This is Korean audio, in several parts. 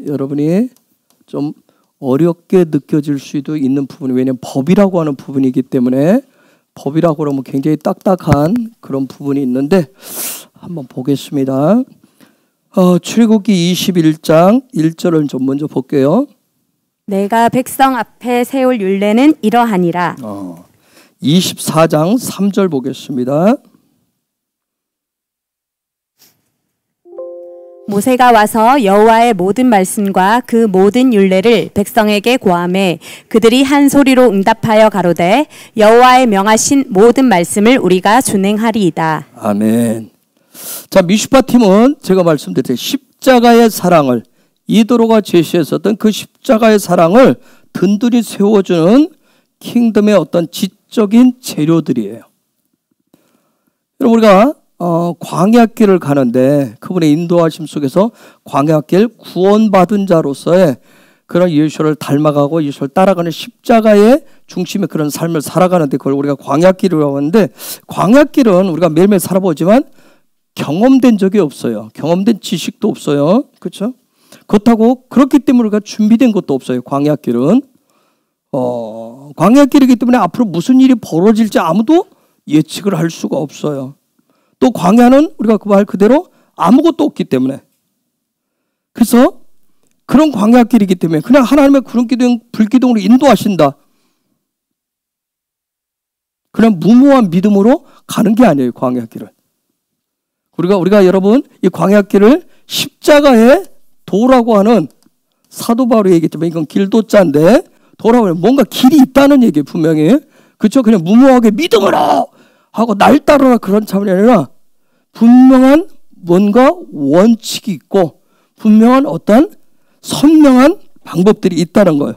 여러분이 좀 어렵게 느껴질 수도 있는 부분이, 왜냐하면 법이라고 하는 부분이기 때문에, 법이라고 그러면 굉장히 딱딱한 그런 부분이 있는데 한번 보겠습니다. 출애굽기 21장 1절을 좀 먼저 볼게요. 내가 백성 앞에 세울 율례는 이러하니라. 24장 3절 보겠습니다. 모세가 와서 여호와의 모든 말씀과 그 모든 율례를 백성에게 고하매 그들이 한 소리로 응답하여 가로되 여호와의 명하신 모든 말씀을 우리가 준행하리이다. 아멘. 자, 미슈파 팀은 제가 말씀드렸듯이 십자가의 사랑을, 이도로가 제시했었던 그 십자가의 사랑을 든든히 세워주는 킹덤의 어떤 지적인 재료들이에요. 여러분, 우리가 광야길을 가는데 그분의 인도하심 속에서 광야길 구원받은 자로서의 그런 예수를 닮아가고 예수를 따라가는 십자가의 중심의 그런 삶을 살아가는데, 그걸 우리가 광야길이라고 하는데, 광야길은 우리가 매일매일 살아보지만 경험된 적이 없어요. 경험된 지식도 없어요. 그렇죠? 그렇다고 그렇기 때문에 우리가 준비된 것도 없어요. 광야길은 광야길이기 때문에 앞으로 무슨 일이 벌어질지 아무도 예측을 할 수가 없어요. 또 광야는 우리가 그 말 그대로 아무것도 없기 때문에, 그래서 그런 광야길이기 때문에 그냥 하나님의 구름기둥 불기둥으로 인도하신다, 그냥 무모한 믿음으로 가는 게 아니에요. 광야길을 우리가 여러분 이 광야길을 십자가의 도라고 하는, 사도 바울이 얘기했지만 이건 길도자인데 도라고 하면 뭔가 길이 있다는 얘기예요. 분명히. 그렇죠? 그냥 무모하게 믿음으로 하고 날 따르라 그런 차원이 아니라 분명한 뭔가 원칙이 있고 분명한 어떤 선명한 방법들이 있다는 거예요.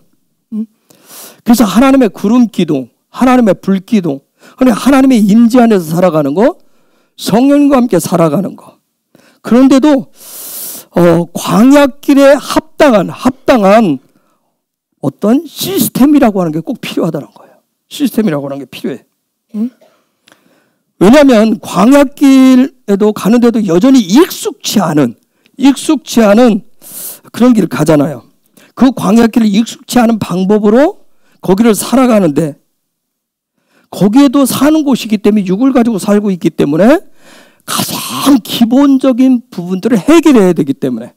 그래서 하나님의 구름 기둥, 하나님의 불 기둥, 하나님의 임재 안에서 살아가는 거, 성령과 함께 살아가는 거. 그런데도 광야길에 합당한 어떤 시스템이라고 하는 게 꼭 필요하다는 거예요. 시스템이라고 하는 게 필요해. 왜냐하면 광야길에도 가는데도 여전히 익숙치 않은 그런 길을 가잖아요. 그 광야길을 익숙치 않은 방법으로 거기를 살아가는데, 거기에도 사는 곳이기 때문에 육을 가지고 살고 있기 때문에 가장 기본적인 부분들을 해결해야 되기 때문에,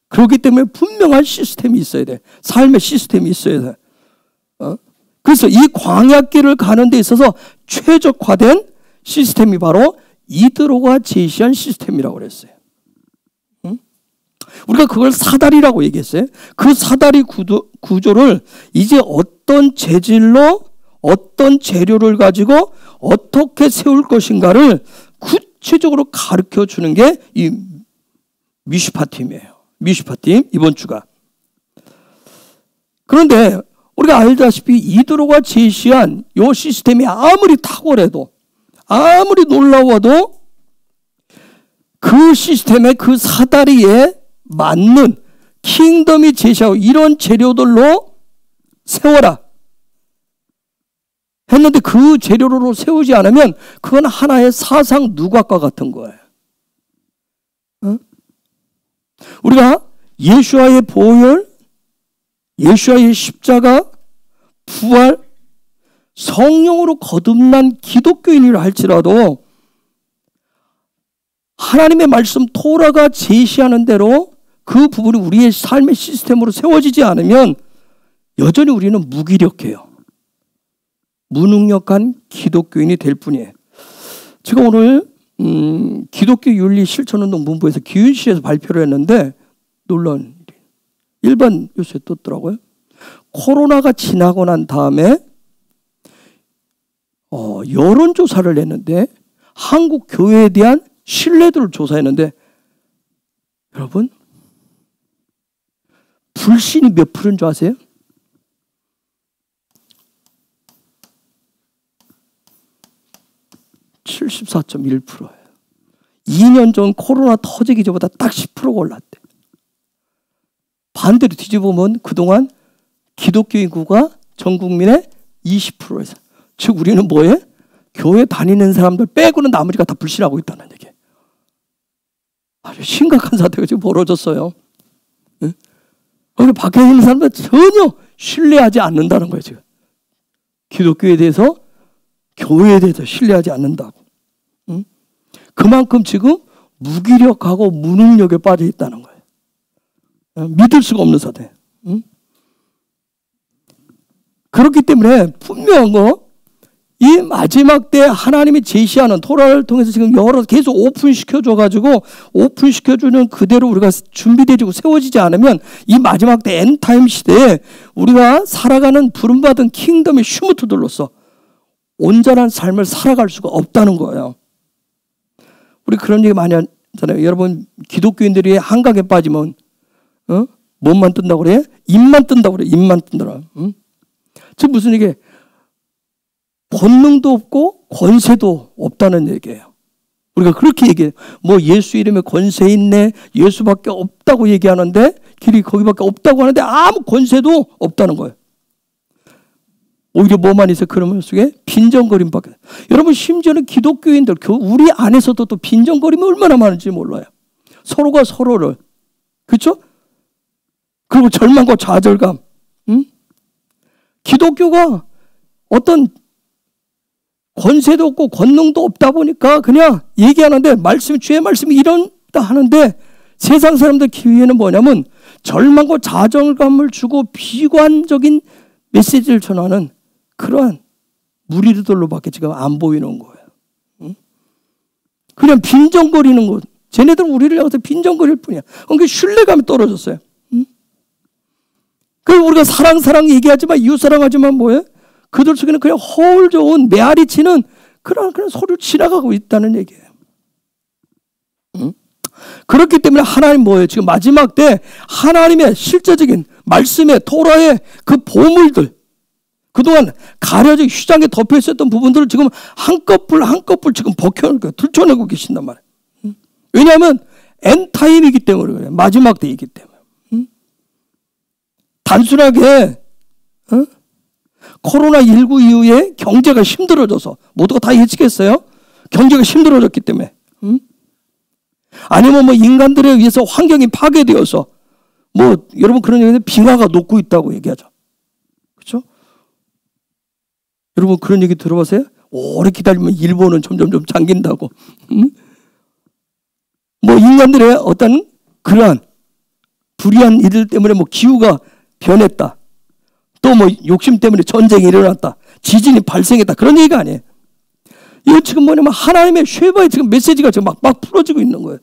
그렇기 때문에 분명한 시스템이 있어야 돼. 삶의 시스템이 있어야 돼. 그래서 이 광야길을 가는 데 있어서 최적화된 시스템이 바로 이드로가 제시한 시스템이라고 그랬어요. 우리가 그걸 사다리라고 얘기했어요. 그 사다리 구조를 이제 어떤 재질로 어떤 재료를 가지고 어떻게 세울 것인가를 구체적으로 가르쳐 주는 게 이 미슈파팀이에요. 미슈파팀 이번 주가. 그런데 우리가 알다시피 이드로가 제시한 이 시스템이 아무리 탁월해도, 아무리 놀라워도 그 시스템의 그 사다리에 맞는 킹덤이 제시하고 이런 재료들로 세워라 했는데, 그 재료로 세우지 않으면 그건 하나의 사상 누각과 같은 거예요. 우리가 예수와의 보혈, 예수와의 십자가, 부활, 성령으로 거듭난 기독교인이라 할지라도 하나님의 말씀 토라가 제시하는 대로 그 부분이 우리의 삶의 시스템으로 세워지지 않으면 여전히 우리는 무기력해요. 무능력한 기독교인이 될 뿐이에요. 제가 오늘 기독교 윤리 실천운동 본부에서 기윤시에서 발표를 했는데 놀라운 일이 일반 뉴스에 떴더라고요. 코로나가 지나고 난 다음에 여론조사를 했는데 한국 교회에 대한 신뢰도를 조사했는데, 여러분 불신이 몇 프로인 줄 아세요? 74.1%예요. 2년 전 코로나 터지기 전보다 딱 10%가 올랐대. 반대로 뒤집으면 그동안 기독교 인구가 전 국민의 20%에서, 즉 우리는 뭐예요? 교회 다니는 사람들 빼고는 나머지가 다 불신하고 있다는 얘기예요. 아주 심각한 사태가 지금 벌어졌어요. 응? 여기 밖에 있는 사람들 전혀 신뢰하지 않는다는 거예요, 지금. 기독교에 대해서, 교회에 대해서 신뢰하지 않는다고. 응? 그만큼 지금 무기력하고 무능력에 빠져 있다는 거예요. 믿을 수가 없는 사대. 응? 그렇기 때문에 분명한 거, 이 마지막 때 하나님이 제시하는 토라를 통해서 지금 여러 계속 오픈시켜줘가지고 오픈시켜주는 그대로 우리가 준비되고 세워지지 않으면 이 마지막 때 엔타임 시대에 우리가 살아가는 부름받은 킹덤의 슈무트들로서 온전한 삶을 살아갈 수가 없다는 거예요. 우리 그런 얘기 많이 하잖아요. 여러분, 기독교인들이 한강에 빠지면 몸만 뜬다고 그래? 입만 뜬다고 그래. 입만 뜬다고. 응? 즉 무슨 얘기예요? 권능도 없고 권세도 없다는 얘기예요. 우리가 그렇게 얘기해요. 뭐 예수 이름에 권세 있네, 예수밖에 없다고 얘기하는데, 길이 거기밖에 없다고 하는데 아무 권세도 없다는 거예요. 오히려 뭐만 있어요? 그러면 속에 빈정거림밖에. 여러분, 심지어는 기독교인들 우리 안에서도 또 빈정거림이 얼마나 많은지 몰라요. 서로가 서로를, 그렇죠? 그리고 절망과 좌절감. 응? 기독교가 어떤 권세도 없고 권능도 없다 보니까 그냥 얘기하는데, 주의 말씀이 이런다 하는데, 세상 사람들 기회는 뭐냐면 절망과 좌절감을 주고 비관적인 메시지를 전하는 그러한 무리들로밖에 지금 안 보이는 거예요. 응? 그냥 빈정거리는 것. 쟤네들은 우리를 향해서 빈정거릴 뿐이야. 그러니까 신뢰감이 떨어졌어요. 응? 그리고 우리가 사랑 얘기하지만, 이웃사랑하지만 뭐예요? 그들 속에는 그냥 허울 좋은 메아리 치는 그런 소리를 지나가고 있다는 얘기예요. 응? 그렇기 때문에 하나님 뭐예요? 지금 마지막 때 하나님의 실제적인 말씀의 토라의 그 보물들, 그동안 가려져 휘장에 덮여 있었던 부분들을 지금 한꺼풀 지금 들춰내고 계신단 말이에요. 응? 왜냐하면 엔타임이기 때문에 그래요. 마지막 때이기 때문에. 응? 단순하게 코로나19 이후에 경제가 힘들어져서 모두가 다 예측했어요. 경제가 힘들어졌기 때문에. 아니면 뭐 인간들에 의해서 환경이 파괴되어서 뭐 여러분 그런 얘기는 빙하가 녹고 있다고 얘기하죠. 그렇죠? 여러분 그런 얘기 들어보세요? 오래 기다리면 일본은 점점 잠긴다고. 뭐 인간들의 어떤 그러한 불의한 일들 때문에 뭐 기후가 변했다. 또 뭐 욕심 때문에 전쟁이 일어났다. 지진이 발생했다. 그런 얘기가 아니에요. 이거 지금 뭐냐면 하나님의 쉐바의 지금 메시지가 지금 막 풀어지고 있는 거예요.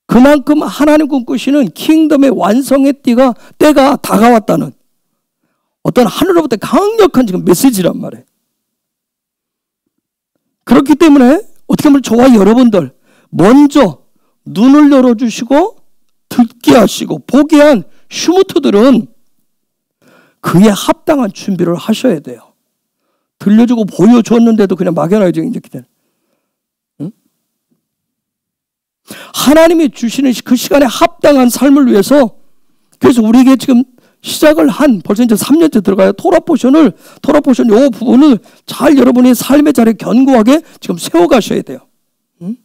그만큼 하나님 꿈꾸시는 킹덤의 완성의 때가 다가왔다는 어떤 하늘로부터 강력한 지금 메시지란 말이에요. 그렇기 때문에 어떻게 보면 저와 여러분들 먼저 눈을 열어주시고 듣게 하시고 보게 한 슈무트들은 그에 합당한 준비를 하셔야 돼요. 들려주고 보여줬는데도 그냥 막연하게 이제 기대. 응? 하나님이 주시는 그 시간에 합당한 삶을 위해서, 그래서 우리에게 지금 시작을 한 벌써 이제 3년째 들어가요. 토라 포션 요 부분을 잘 여러분의 삶의 자리에 견고하게 지금 세워가셔야 돼요. 응?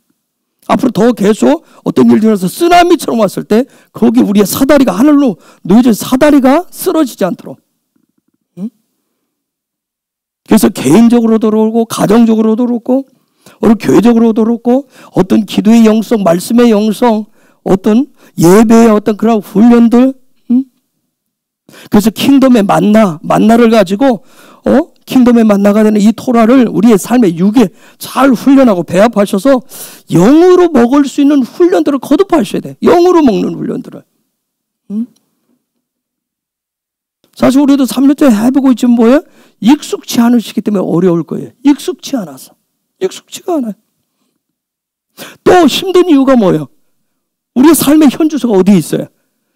앞으로 더 계속 어떤 일들이 일어나서 쓰나미처럼 왔을 때 거기 우리의 사다리가 하늘로 놓여진 사다리가 쓰러지지 않도록. 응? 그래서 개인적으로도 그렇고 가정적으로도 그렇고 우리 교회적으로도 그렇고 어떤 기도의 영성, 말씀의 영성, 어떤 예배의 어떤 그런 훈련들, 그래서 킹덤의 만나를 가지고 킹덤의 만나가 되는 이 토라를 우리의 삶의 육에 잘 훈련하고 배합하셔서 영으로 먹을 수 있는 훈련들을 거듭하셔야 돼. 영으로 먹는 훈련들을. 사실 우리도 3년째 해보고 있지만 뭐예요? 익숙치 않으시기 때문에 어려울 거예요. 익숙치가 않아요. 또 힘든 이유가 뭐예요? 우리의 삶의 현주소가 어디에 있어요?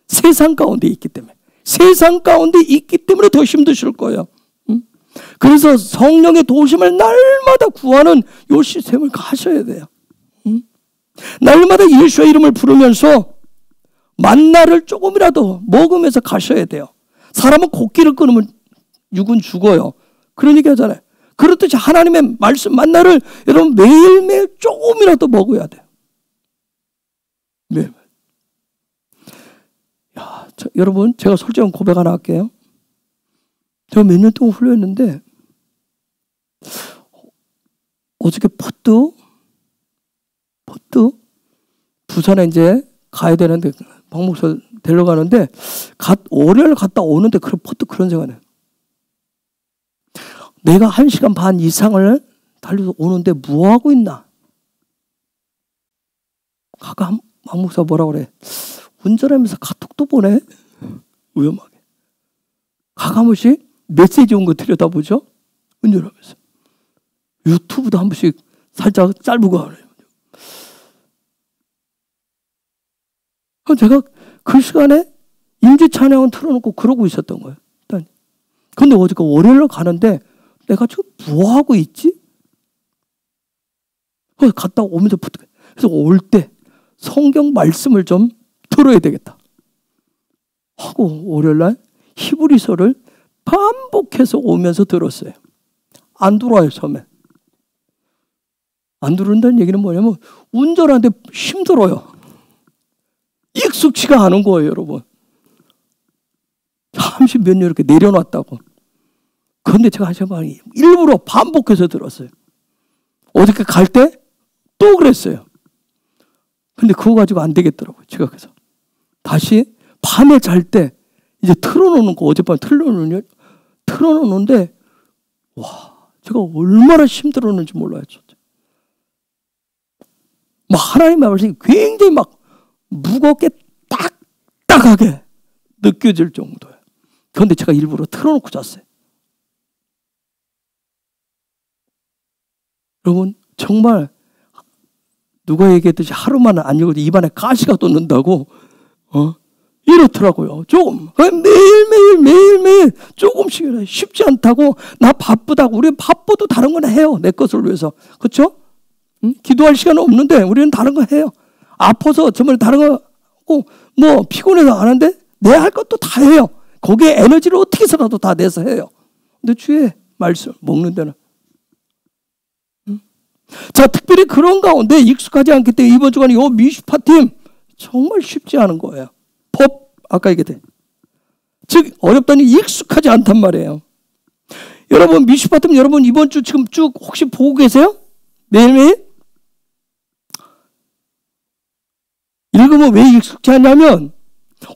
세상 가운데 있기 때문에. 세상 가운데 있기 때문에 더 힘드실 거예요. 그래서 성령의 도우심을 날마다 구하는 이 시스템을 가셔야 돼요. 날마다 예수의 이름을 부르면서 만나를 조금이라도 먹으면서 가셔야 돼요. 사람은 곡기를 끊으면 육은 죽어요. 그런 얘기 하잖아요. 그렇듯이 하나님의 말씀 만나를 여러분 매일매일 조금이라도 먹어야 돼요. 매일. 여러분, 제가 솔직한 고백 하나 할게요. 제가 몇 년 동안 훈련했는데 어저께 퍼뜩 부산에 이제 가야 되는데 박 목사 데려가는데 월요일 갔다 오는데 퍼뜩 그런 생각이 나요. 내가 1시간 반 이상을 달려서 오는데 뭐 하고 있나? 가끔 박 목사 뭐라 그래? 운전하면서 카톡도 보내? 위험하게. 가끔씩 메시지 온 거 들여다보죠? 운전하면서. 유튜브도 한 번씩 살짝 짧은 거 하네요. 제가 그 시간에 임재 찬양을 틀어놓고 그러고 있었던 거예요. 일단. 근데 어저께 월요일로 가는데 내가 지금 뭐 하고 있지? 그래서 갔다 오면서 그래서 올 때 성경 말씀을 좀 들어야 되겠다 하고 월요일날 히브리서를 반복해서 오면서 들었어요. 안 들어와요. 처음에 안 들어온다는 얘기는 뭐냐면 운전하는데 힘들어요. 익숙치가 않은 거예요. 여러분, 30몇 년 이렇게 내려놨다고. 그런데 제가 일부러 반복해서 들었어요. 어저께 갈 때 또 그랬어요. 근데 그거 가지고 안 되겠더라고요. 제가 그래서 다시 밤에 잘 때 이제 틀어놓는 거, 어젯밤에 틀어놓는데 와, 제가 얼마나 힘들었는지 몰라요. 진짜. 막 하나님의 말씀이 굉장히 막 무겁게 딱딱하게 느껴질 정도예요. 그런데 제가 일부러 틀어놓고 잤어요. 여러분, 정말 누가 얘기했듯이 하루만 안 읽어도 입안에 가시가 돋는다고 이렇더라고요. 조금 매일매일 조금씩 쉽지 않다고. 나 바쁘다고. 우리 바빠도 다른 건 해요. 내 것을 위해서. 그렇죠? 기도할 시간은 없는데 우리는 다른 거 해요. 아파서 정말 다른 거 하고 뭐 피곤해서 안 하는데 내 할 것도 다 해요. 거기에 에너지를 어떻게 해서라도 다 내서 해요. 근데 주의 말씀 먹는 데는 자, 특별히 그런 가운데 익숙하지 않기 때문에 이번 주간에 이 미슈파팀 정말 쉽지 않은 거예요. 법, 아까 얘기했대. 즉 어렵다니 익숙하지 않단 말이에요. 여러분, 미슈파팀 여러분 이번 주 지금 쭉 혹시 보고 계세요? 매일매일? 읽으면 왜 익숙지 않냐면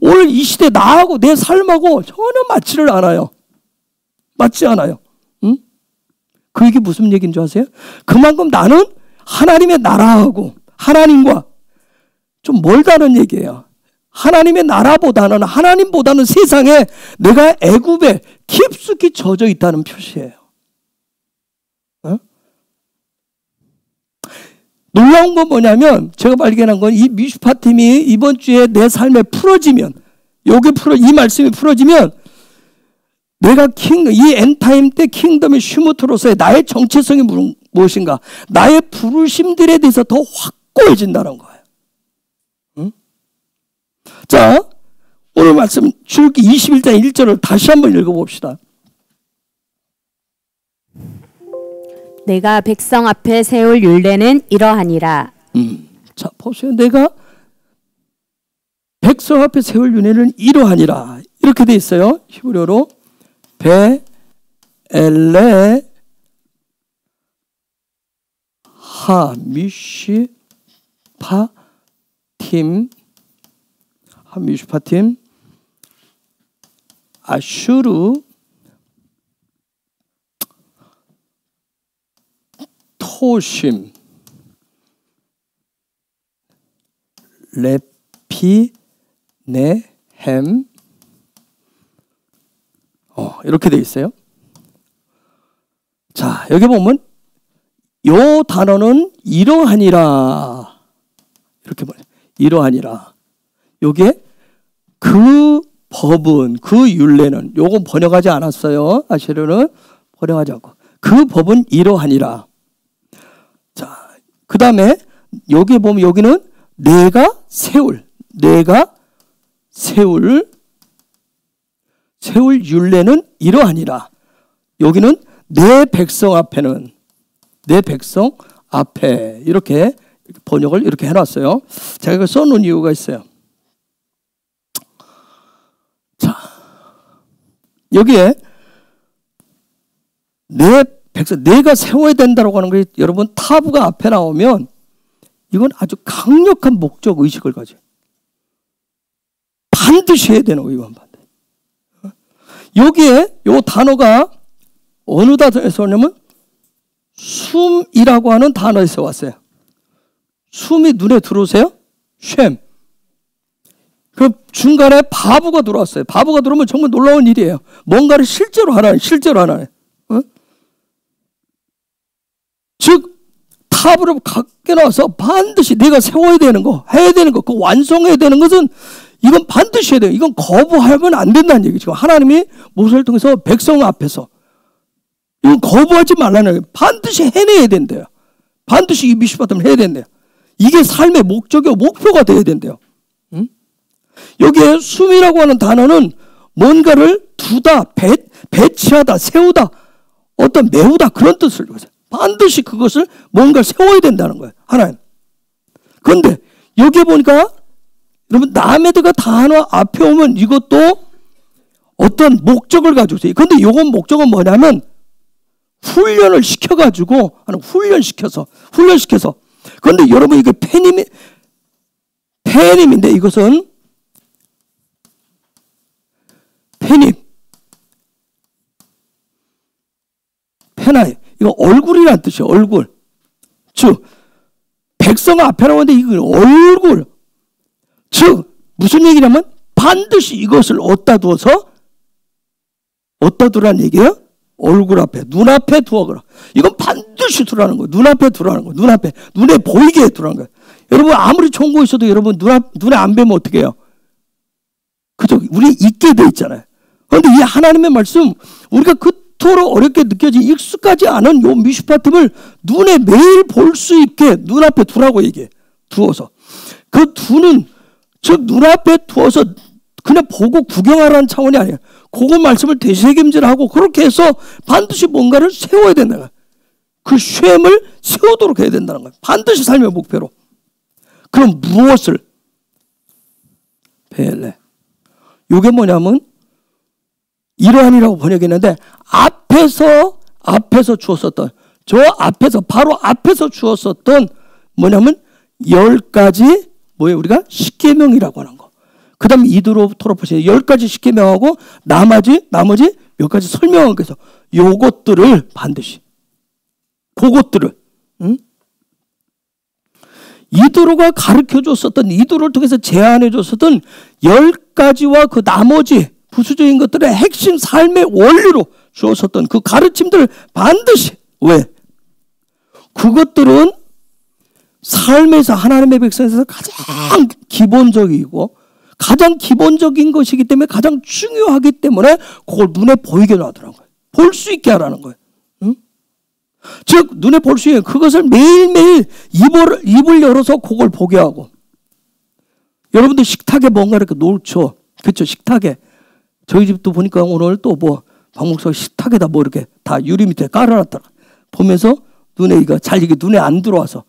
오늘 이 시대 나하고 내 삶하고 전혀 맞지를 않아요. 맞지 않아요. 응? 그 얘기 무슨 얘기인 줄 아세요? 그만큼 나는 하나님의 나라하고 하나님과 좀 멀다는 얘기예요. 하나님의 나라보다는, 하나님보다는 세상에 내가 애굽에 깊숙이 젖어 있다는 표시예요. 어? 놀라운 건 뭐냐면 제가 발견한 건 이 미슈파팀이 이번 주에 내 삶에 풀어지면, 이 말씀이 풀어지면 내가 이 엔타임 때 킹덤의 슈무트로서의 나의 정체성이 무엇인가, 나의 부르심들에 대해서 더 확고해진다는 거예요. 응? 자, 오늘 말씀 출애굽기 21장 1절을 다시 한번 읽어봅시다. 내가 백성 앞에 세울 율례는 이러하니라. 자, 보세요. 내가 백성 앞에 세울 율례는 이러하니라. 이렇게 돼 있어요. 히브리어로 베엘레 하미슈파팀 아슈르 토심 레피네햄 이렇게 돼 있어요. 자, 여기 보면 요 단어는 이러하니라. 이렇게 보면 이러하니라. 요게 그 법은, 그 율례는, 요거 번역하지 않았어요. 아시르는 번역하지 않고 그 법은 이러하니라. 자, 그 다음에 여기 보면 여기는 내가 세울 율례는 이러하니라. 여기는 내 백성 앞에 이렇게 번역을 이렇게 해놨어요. 제가 이거 써놓은 이유가 있어요. 여기에 내 백성, 내가 세워야 된다고 하는 게 여러분 타부가 앞에 나오면 이건 아주 강력한 목적 의식을 가져요. 반드시 해야 되는 거예요. 이건 반드시. 여기에 요 단어가 어느 단어에서 오냐면 숨이라고 하는 단어에서 왔어요. 숨이 눈에 들어오세요? 쉔. 그 중간에 바부가 들어왔어요. 바부가 들어오면 정말 놀라운 일이에요. 뭔가를 실제로 하나는. 즉 탑으로 갖게 나와서 반드시 내가 세워야 되는 거, 해야 되는 거, 그 완성해야 되는 것은 이건 반드시 해야 돼요. 이건 거부하면 안 된다는 얘기죠. 하나님이 모세를 통해서 백성 앞에서 이건 거부하지 말라는 거예요. 반드시 해내야 된대요. 반드시 이 미슈바팀을 해야 된대요. 이게 삶의 목적이고 목표가 돼야 된대요. 여기에 숨이라고 하는 단어는 뭔가를 두다, 배치하다, 세우다, 어떤 메우다 그런 뜻을 가져요. 반드시 그것을 뭔가 세워야 된다는 거예요. 하나님. 그런데 여기에 보니까 여러분 나메드가 단어 앞에 오면 이것도 어떤 목적을 가지고 있어요. 그런데 이건 목적은 뭐냐면 훈련을 시켜가지고 훈련시켜서 그런데 여러분 이게 페님인데 이것은 페나이 이거 얼굴이란 뜻이에요. 얼굴. 즉 백성 앞에 나오는데 이거 얼굴. 즉 무슨 얘기냐면 반드시 이것을 어디다 두라는 얘기예요. 얼굴 앞에, 눈앞에 두어라. 이건 반드시 두라는 거예요. 눈앞에 두라는 거예요. 눈에 보이게 두라는 거예요. 여러분 아무리 좋은 거 있어도 여러분 눈에 안 뵈면 어떻게 해요? 그죠? 우리 있게 돼 있잖아요. 그런데 이 하나님의 말씀 우리가 그토록 어렵게 느껴진 익숙하지 않은 요 미슈파팀을 눈에 매일 볼 수 있게 눈앞에 두라고 얘기해. 두어서. 그 두는 즉 눈앞에 두어서 그냥 보고 구경하라는 차원이 아니에요. 그거 말씀을 되새김질하고 그렇게 해서 반드시 뭔가를 세워야 된다는 거예요. 그 쉔을 세우도록 해야 된다는 거예요. 반드시 삶의 목표로. 그럼 무엇을? 벨레. 이게 뭐냐면 이러한이라고 번역했는데 앞에서 주었었던 바로 앞에서 주었었던 뭐냐면 10가지 뭐예요? 우리가 십계명이라고 하는 거. 그 다음에 이드로부터로 보시면 10가지 십계명하고 나머지 몇 가지 설명한 거에서 요것들을 반드시 그것들을 이드로가 가르쳐 줬었던 이드로를 통해서 제안해 줬었던 10가지와 그 나머지 부수적인 것들의 핵심 삶의 원리로 주었었던 그 가르침들을 반드시 왜? 그것들은 삶에서 하나님의 백성에서 가장 기본적이고 가장 기본적인 것이기 때문에 가장 중요하기 때문에 그걸 눈에 보이게 놔두라는 거예요. 볼 수 있게 하라는 거예요. 즉 눈에 볼 수 있게 그것을 매일매일 입을 열어서 그걸 보게 하고 여러분들 식탁에 뭔가 이렇게 놓죠. 그렇죠. 식탁에 저희 집도 보니까 오늘 또 뭐 박목사가 식탁에다 뭐 이렇게 다 유리 밑에 깔아놨더라. 보면서 눈에 이게 눈에 안 들어와서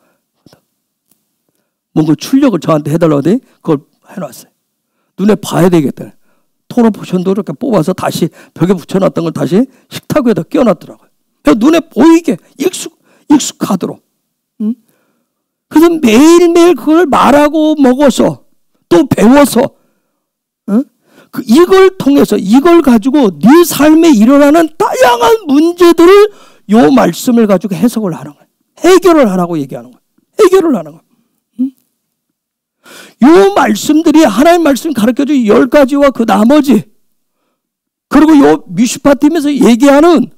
뭔가 출력을 저한테 해달라고 하더니 그걸 해놨어요. 눈에 봐야 되겠다. 토너포션도 이렇게 뽑아서 다시 벽에 붙여놨던 걸 다시 식탁 위에다 끼워놨더라고요. 눈에 보이게 익숙하도록. 그래서 매일매일 그걸 말하고 먹어서 또 배워서 이걸 통해서 이걸 가지고 네 삶에 일어나는 다양한 문제들을 요 말씀을 가지고 해석을 하는 거예요. 해결을 하라고 얘기하는 거예요. 해결을 하는 거예요. 요 말씀들이 하나님 말씀 가르쳐준 10가지와 그 나머지 그리고 요 미슈파팀에서 얘기하는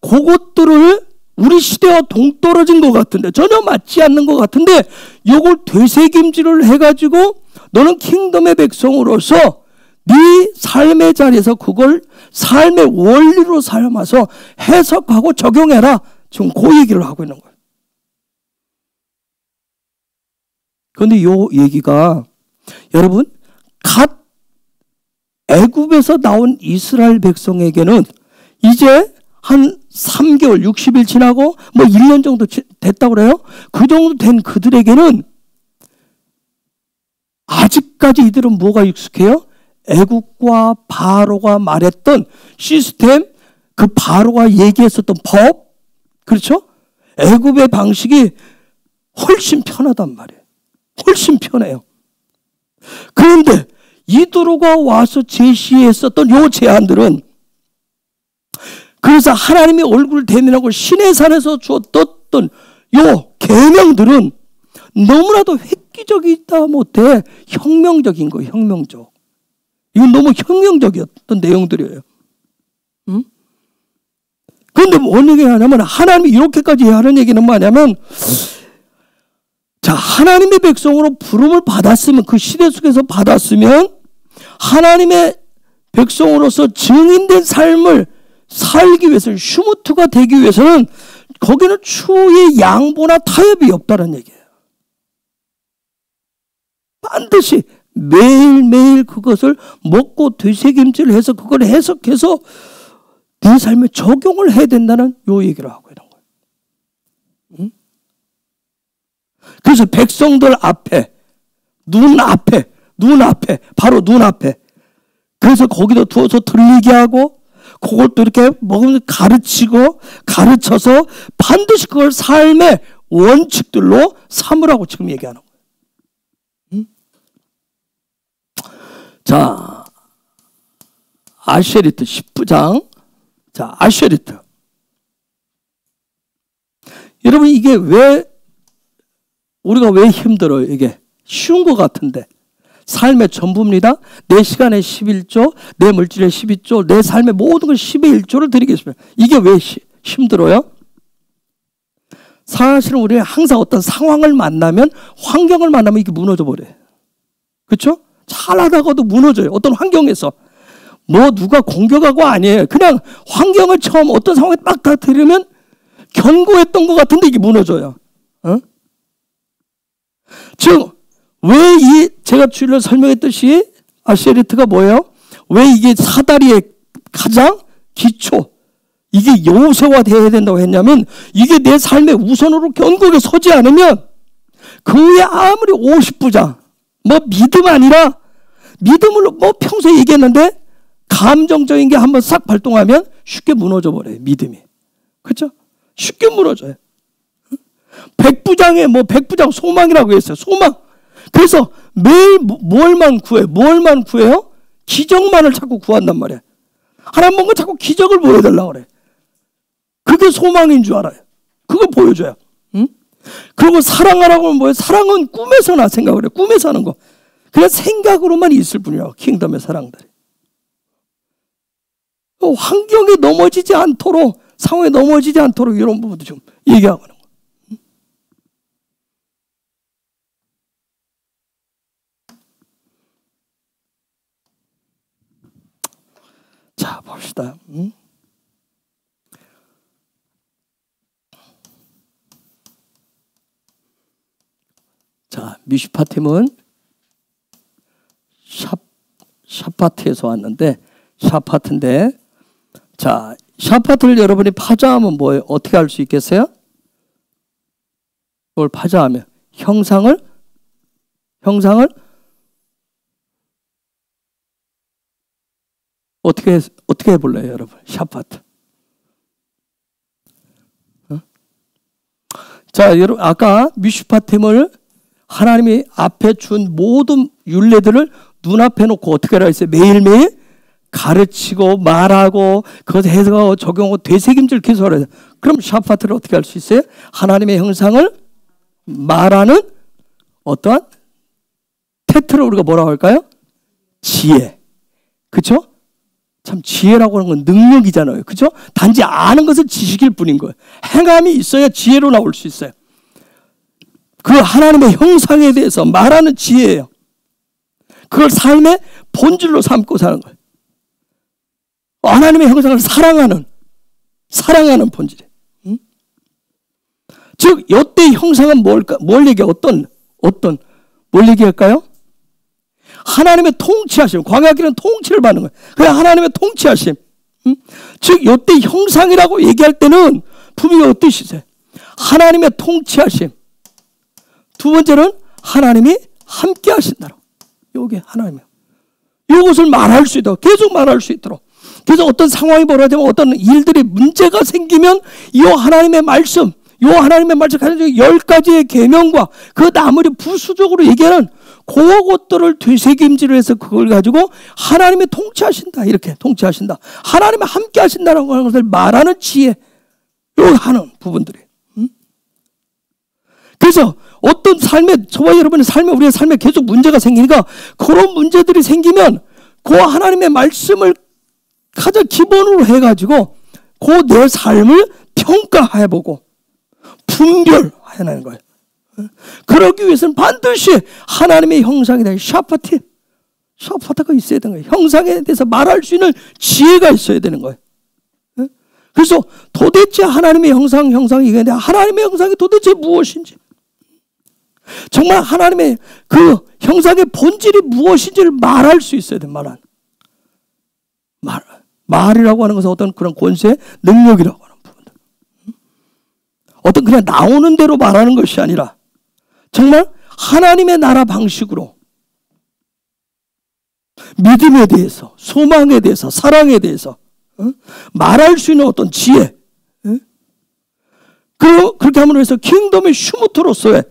그것들을 우리 시대와 동떨어진 것 같은데 전혀 맞지 않는 것 같은데 요걸 되새김질을 해가지고 너는 킹덤의 백성으로서 네 삶의 자리에서 그걸 삶의 원리로 삼아서 해석하고 적용해라. 지금 그 얘기를 하고 있는 거예요. 그런데 요 얘기가 여러분 갓 애굽에서 나온 이스라엘 백성에게는 이제 한 3개월 60일 지나고 뭐 1년 정도 됐다고 그래요. 그 정도 된 그들에게는 아직까지 이들은 뭐가 익숙해요? 애국과 바로가 말했던 시스템, 그 바로가 얘기했었던 법, 그렇죠? 애국의 방식이 훨씬 편하단 말이에요. 훨씬 편해요. 그런데 이도로가 와서 제시했었던 요 제안들은, 그래서 하나님의 얼굴을 대면하고 신의 산에서 주었던 요 계명들은 너무나도 획기적이다 못해 혁명적인 거예요. 혁명적. 이건 너무 혁명적이었던 내용들이에요. 그런데 뭔 얘기하냐면, 하나님이 이렇게까지 하는 얘기는 뭐냐면, 자, 하나님의 백성으로 부름을 받았으면, 그 시대 속에서 받았으면 하나님의 백성으로서 증인된 삶을 살기 위해서, 슈무트가 되기 위해서는 거기는 추후의 양보나 타협이 없다는 얘기예요. 반드시 매일매일 그것을 먹고 되새김질을 해서 그걸 해석해서 네 삶에 적용을 해야 된다는 요 얘기를 하고 있는 거예요. 응? 그래서 백성들 앞에, 눈앞에, 바로 눈앞에, 그래서 거기다 두어서 들리게 하고, 그것도 이렇게 먹으면서 가르쳐서 반드시 그걸 삶의 원칙들로 삼으라고 지금 얘기하는 거예요. 응? 자, 아쉐리트 10부장. 자, 아쉐리트. 여러분, 이게 우리가 왜 힘들어요? 이게 쉬운 것 같은데. 삶의 전부입니다. 내 시간의 11조, 내 물질의 12조, 내 삶의 모든 걸 10의 1조를 드리겠습니다. 이게 왜 힘들어요? 사실은 우리는 항상 어떤 상황을 만나면, 환경을 만나면 이게 무너져 버려요. 그렇죠? 잘하다가도 무너져요. 어떤 환경에서. 뭐 누가 공격하고 아니에요. 그냥 환경을 처음 어떤 상황에 딱 들으면 견고했던 것 같은데 이게 무너져요. 어? 즉, 왜 제가 주일날 설명했듯이 아쉐리트가 뭐예요? 왜 이게 사다리의 가장 기초, 이게 요새화되어야 된다고 했냐면, 이게 내 삶의 우선으로 견고하게 서지 않으면 그 후에 아무리 50부장, 뭐 믿음 아니라, 믿음을 뭐 평소에 얘기했는데 감정적인 게 한번 싹 발동하면 쉽게 무너져 버려요. 믿음이. 그렇죠? 쉽게 무너져요. 백부장의 백부장 소망이라고 했어요. 소망. 그래서 매일 뭘만 구해요? 기적만을 자꾸 구한단 말이에요. 하나님 뭔가 자꾸 기적을 보여달라고 그래. 그게 소망인 줄 알아요. 그걸 보여줘요. 응? 그리고 사랑하라고 하면 뭐예요? 사랑은 꿈에서나 생각을 해요. 꿈에서 하는 거. 그냥 생각으로만 있을 뿐이라고, 킹덤의 사랑들이. 환경에 넘어지지 않도록, 상황에 넘어지지 않도록 이런 부분도 좀 얘기하고 있는 거예요. 자, 봅시다. 자, 미슈파팀은 샤파트에서 왔는데, 샤파트인데, 자, 샤파트를 여러분이 파자하면 뭐예요? 어떻게 할 수 있겠어요? 그걸 파자하면 형상을 어떻게 해볼래요, 여러분? 샤파트. 자, 여러분, 아까 미슈파템을 하나님이 앞에 준 모든 율례들을 눈앞에 놓고 어떻게 하라 했어요? 매일매일 가르치고 말하고 그것을 해석하고 적용하고 되새김질 기술을 해요. 그럼 샤파트를 어떻게 할 수 있어요? 하나님의 형상을 말하는 어떠한 테트를 우리가 뭐라고 할까요? 지혜. 그렇죠? 참 지혜라고 하는 건 능력이잖아요. 그렇죠? 단지 아는 것은 지식일 뿐인 거예요. 행함이 있어야 지혜로 나올 수 있어요. 그 하나님의 형상에 대해서 말하는 지혜예요. 그걸 삶의 본질로 삼고 사는 거예요. 하나님의 형상을 사랑하는 본질이에요. 응? 즉, 이때 형상은 뭘 얘기해요? 뭘 얘기할까요? 하나님의 통치하심. 광야길은 통치를 받는 거예요. 그냥 하나님의 통치하심. 응? 즉, 이때 형상이라고 얘기할 때는 분명히 어떤 뜻이 있어요? 하나님의 통치하심. 두 번째는 하나님이 함께 하신다고. 이게 하나님이에요. 이것을 말할 수 있도록, 계속 말할 수 있도록. 그래서 어떤 상황이 벌어지면, 어떤 일들이 문제가 생기면 이 하나님의 말씀, 이 하나님의 말씀 가지고 10가지의 계명과 그 나머지 부수적으로 얘기하는 그것들을 되새김질을 해서 그걸 가지고 하나님이 통치하신다, 이렇게 통치하신다, 하나님이 함께 하신다는 것을 말하는 지혜, 요 하는 부분들이. 그래서 어떤 삶에, 저와 여러분의 삶에, 우리의 삶에 계속 문제가 생기니까 그런 문제들이 생기면 그 하나님의 말씀을 가장 기본으로 해가지고 그 내 삶을 평가해보고 분별해내는 거예요. 그러기 위해서는 반드시 하나님의 형상에 대한 샤파트가 있어야 되는 거예요. 형상에 대해서 말할 수 있는 지혜가 있어야 되는 거예요. 그래서 도대체 하나님의 형상이 있는데 하나님의 형상이 도대체 무엇인지, 정말 하나님의 그 형상의 본질이 무엇인지를 말할 수 있어야 돼. 말이라고 하는 것은 어떤 그런 권세, 능력이라고 하는 부분들. 어떤 그냥 나오는 대로 말하는 것이 아니라 정말 하나님의 나라 방식으로 믿음에 대해서, 소망에 대해서, 사랑에 대해서 말할 수 있는 어떤 지혜. 그렇게 함으로 해서 킹덤의 슈무트로서의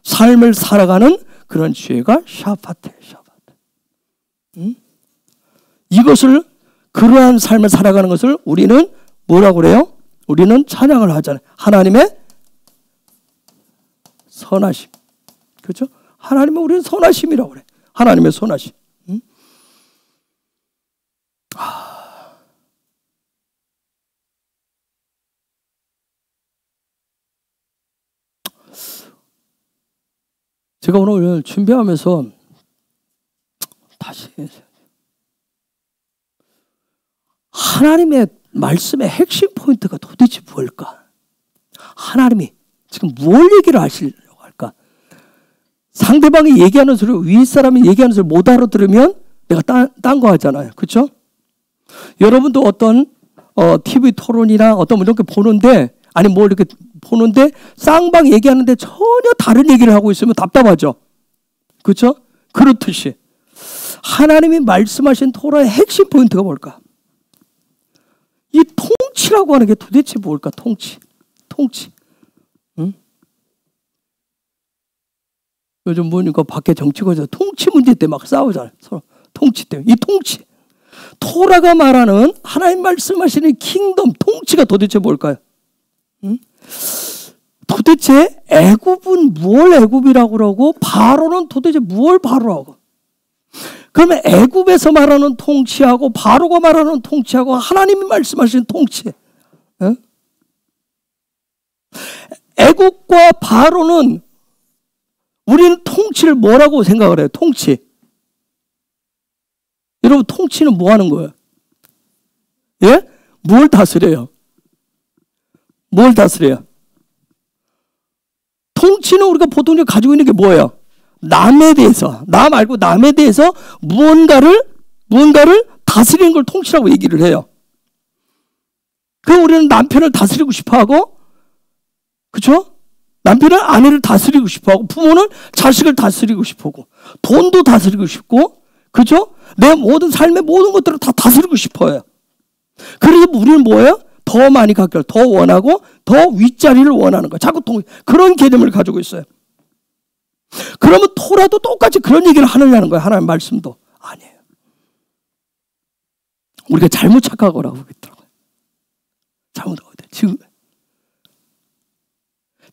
삶을 살아가는 그런 지혜가 샤파트예요. 이것을, 그러한 삶을 살아가는 것을 우리는 뭐라고 그래요? 우리는 찬양을 하잖아요. 하나님의 선하심. 그렇죠? 하나님은 우리는 선하심이라고 그래. 하나님의 선하심. 제가 오늘 준비하면서 다시 하나님의 말씀의 핵심 포인트가 도대체 뭘까? 하나님이 지금 뭘 얘기를 하시려고 할까? 상대방이 얘기하는 소리, 윗사람이 얘기하는 소리 못 알아들으면 내가 딴 거 하잖아요. 그렇죠? 여러분도 어떤 TV 토론이나 어떤 이렇게 보는데, 아니 뭐 이렇게 보는데 쌍방 얘기하는데 전혀 다른 얘기를 하고 있으면 답답하죠. 그렇죠? 그렇듯이 하나님이 말씀하신 토라의 핵심 포인트가 뭘까? 이 통치라고 하는 게 도대체 뭘까? 통치. 응? 요즘 보니까 밖에 정치권에서 통치 문제 때문에 막 싸우잖아요. 서로 통치 때문에. 이 통치. 토라가 말하는 하나님 말씀하시는 킹덤, 통치가 도대체 뭘까요? 응? 도대체 애굽은 뭘 애굽이라고 그러고 바로는 도대체 뭘 바로라고? 그러면 애굽에서 말하는 통치하고 바로가 말하는 통치하고 하나님이 말씀하시는 통치, 응? 애굽과 바로는 우리는 통치를 뭐라고 생각을 해요? 통치. 여러분, 통치는 뭐 하는 거예요? 예? 뭘 다스려요? 뭘 다스려요? 통치는 우리가 보통 가지고 있는 게 뭐예요? 남에 대해서, 나 말고 남에 대해서 무언가를 다스리는 걸 통치라고 얘기를 해요. 그럼 우리는 남편을 다스리고 싶어 하고, 그쵸? 남편은 아내를 다스리고 싶어 하고, 부모는 자식을 다스리고 싶어 하고, 돈도 다스리고 싶고, 그죠? 내 모든 삶의 모든 것들을 다 다스리고 싶어요. 그래서 우리는 뭐예요? 더 많이 갖기를 더 원하고, 더 윗자리를 원하는 거예요. 자꾸 그런 개념을 가지고 있어요. 그러면 토라도 똑같이 그런 얘기를 하느냐는 거예요. 하나님 말씀도. 아니에요. 우리가 잘못 착각하고 있더라고요. 잘못하고 있어요. 지금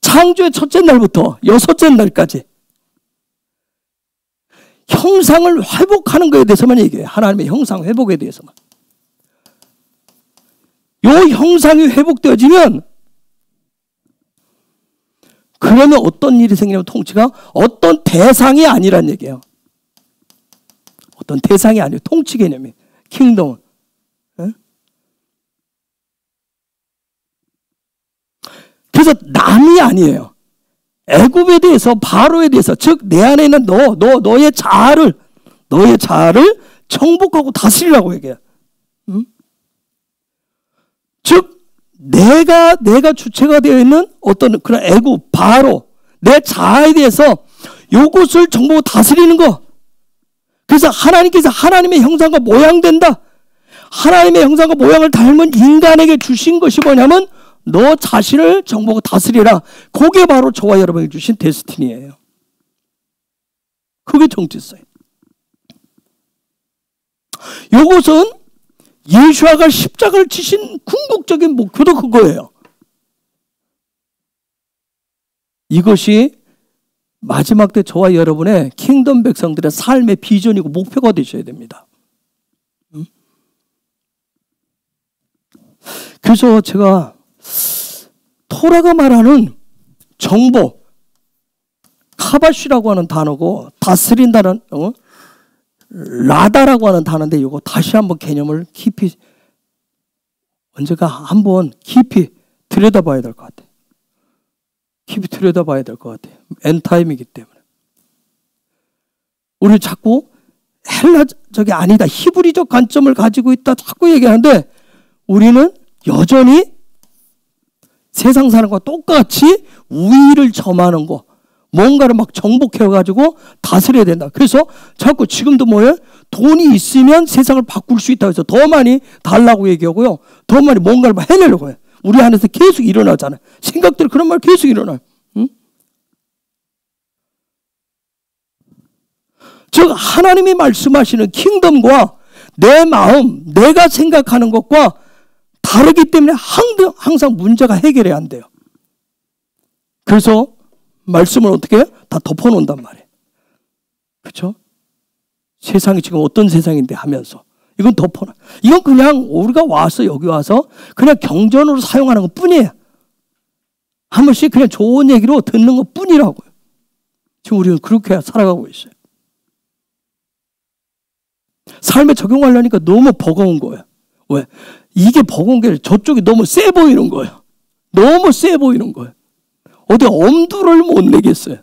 창조의 첫째 날부터 여섯째 날까지 형상을 회복하는 것에 대해서만 얘기해요. 하나님의 형상 회복에 대해서만. 이 형상이 회복되어지면 그러면 어떤 일이 생기냐면 통치가 어떤 대상이 아니란 얘기예요. 어떤 대상이 아니에요. 통치 개념이. 킹덤은. 네? 그래서 남이 아니에요. 애굽에 대해서, 바로에 대해서, 즉 내 안에 있는 너의 자아를 정복하고 다스리라고 얘기해요. 즉 내가 주체가 되어 있는 어떤 그런 애굽, 바로 내 자아에 대해서 요것을 정복하고 다스리는 거. 그래서 하나님께서 하나님의 형상과 모양 된다. 하나님의 형상과 모양을 닮은 인간에게 주신 것이 뭐냐면 너 자신을 정복하고 다스리라. 그게 바로 저와 여러분에게 주신 데스티니예요. 그게 정체성이에요. 이것은 예수아가 십자가를 지신 궁극적인 목표도 그거예요. 이것이 마지막 때 저와 여러분의 킹덤 백성들의 삶의 비전이고 목표가 되셔야 됩니다. 그래서 제가 토라가 말하는 정복, 카바시라고 하는 단어고 다스린다는 라다라고 하는 단어인데 이거 다시 한번 개념을 깊이 언제가 한번 깊이 들여다봐야 될 것 같아요. 깊이 들여다봐야 될 것 같아요. 엔타임이기 때문에. 우리 자꾸 헬라적이 아니다, 히브리적 관점을 가지고 있다 자꾸 얘기하는데 우리는 여전히 세상 사람과 똑같이 우위를 점하는 거, 뭔가를 막 정복해가지고 다스려야 된다. 그래서 자꾸 지금도 뭐예요? 돈이 있으면 세상을 바꿀 수 있다고 해서 더 많이 달라고 얘기하고요. 더 많이 뭔가를 막 해내려고 해요. 우리 안에서 계속 일어나잖아요. 생각들이 그런 말 계속 일어나요. 응? 즉 하나님이 말씀하시는 킹덤과 내 마음, 내가 생각하는 것과 다르기 때문에 항상 문제가 해결이 안 돼요. 그래서 말씀을 어떻게 해요? 다 덮어놓는단 말이에요. 그렇죠? 세상이 지금 어떤 세상인데 하면서 이건 덮어놔. 이건 그냥 우리가 와서 여기 와서 그냥 경전으로 사용하는 것 뿐이에요. 한 번씩 그냥 좋은 얘기로 듣는 것 뿐이라고요. 지금 우리는 그렇게 살아가고 있어요. 삶에 적용하려니까 너무 버거운 거예요. 왜? 이게 버거운 게 저쪽이 너무 세 보이는 거예요. 너무 세 보이는 거예요. 어디 엄두를 못 내겠어요.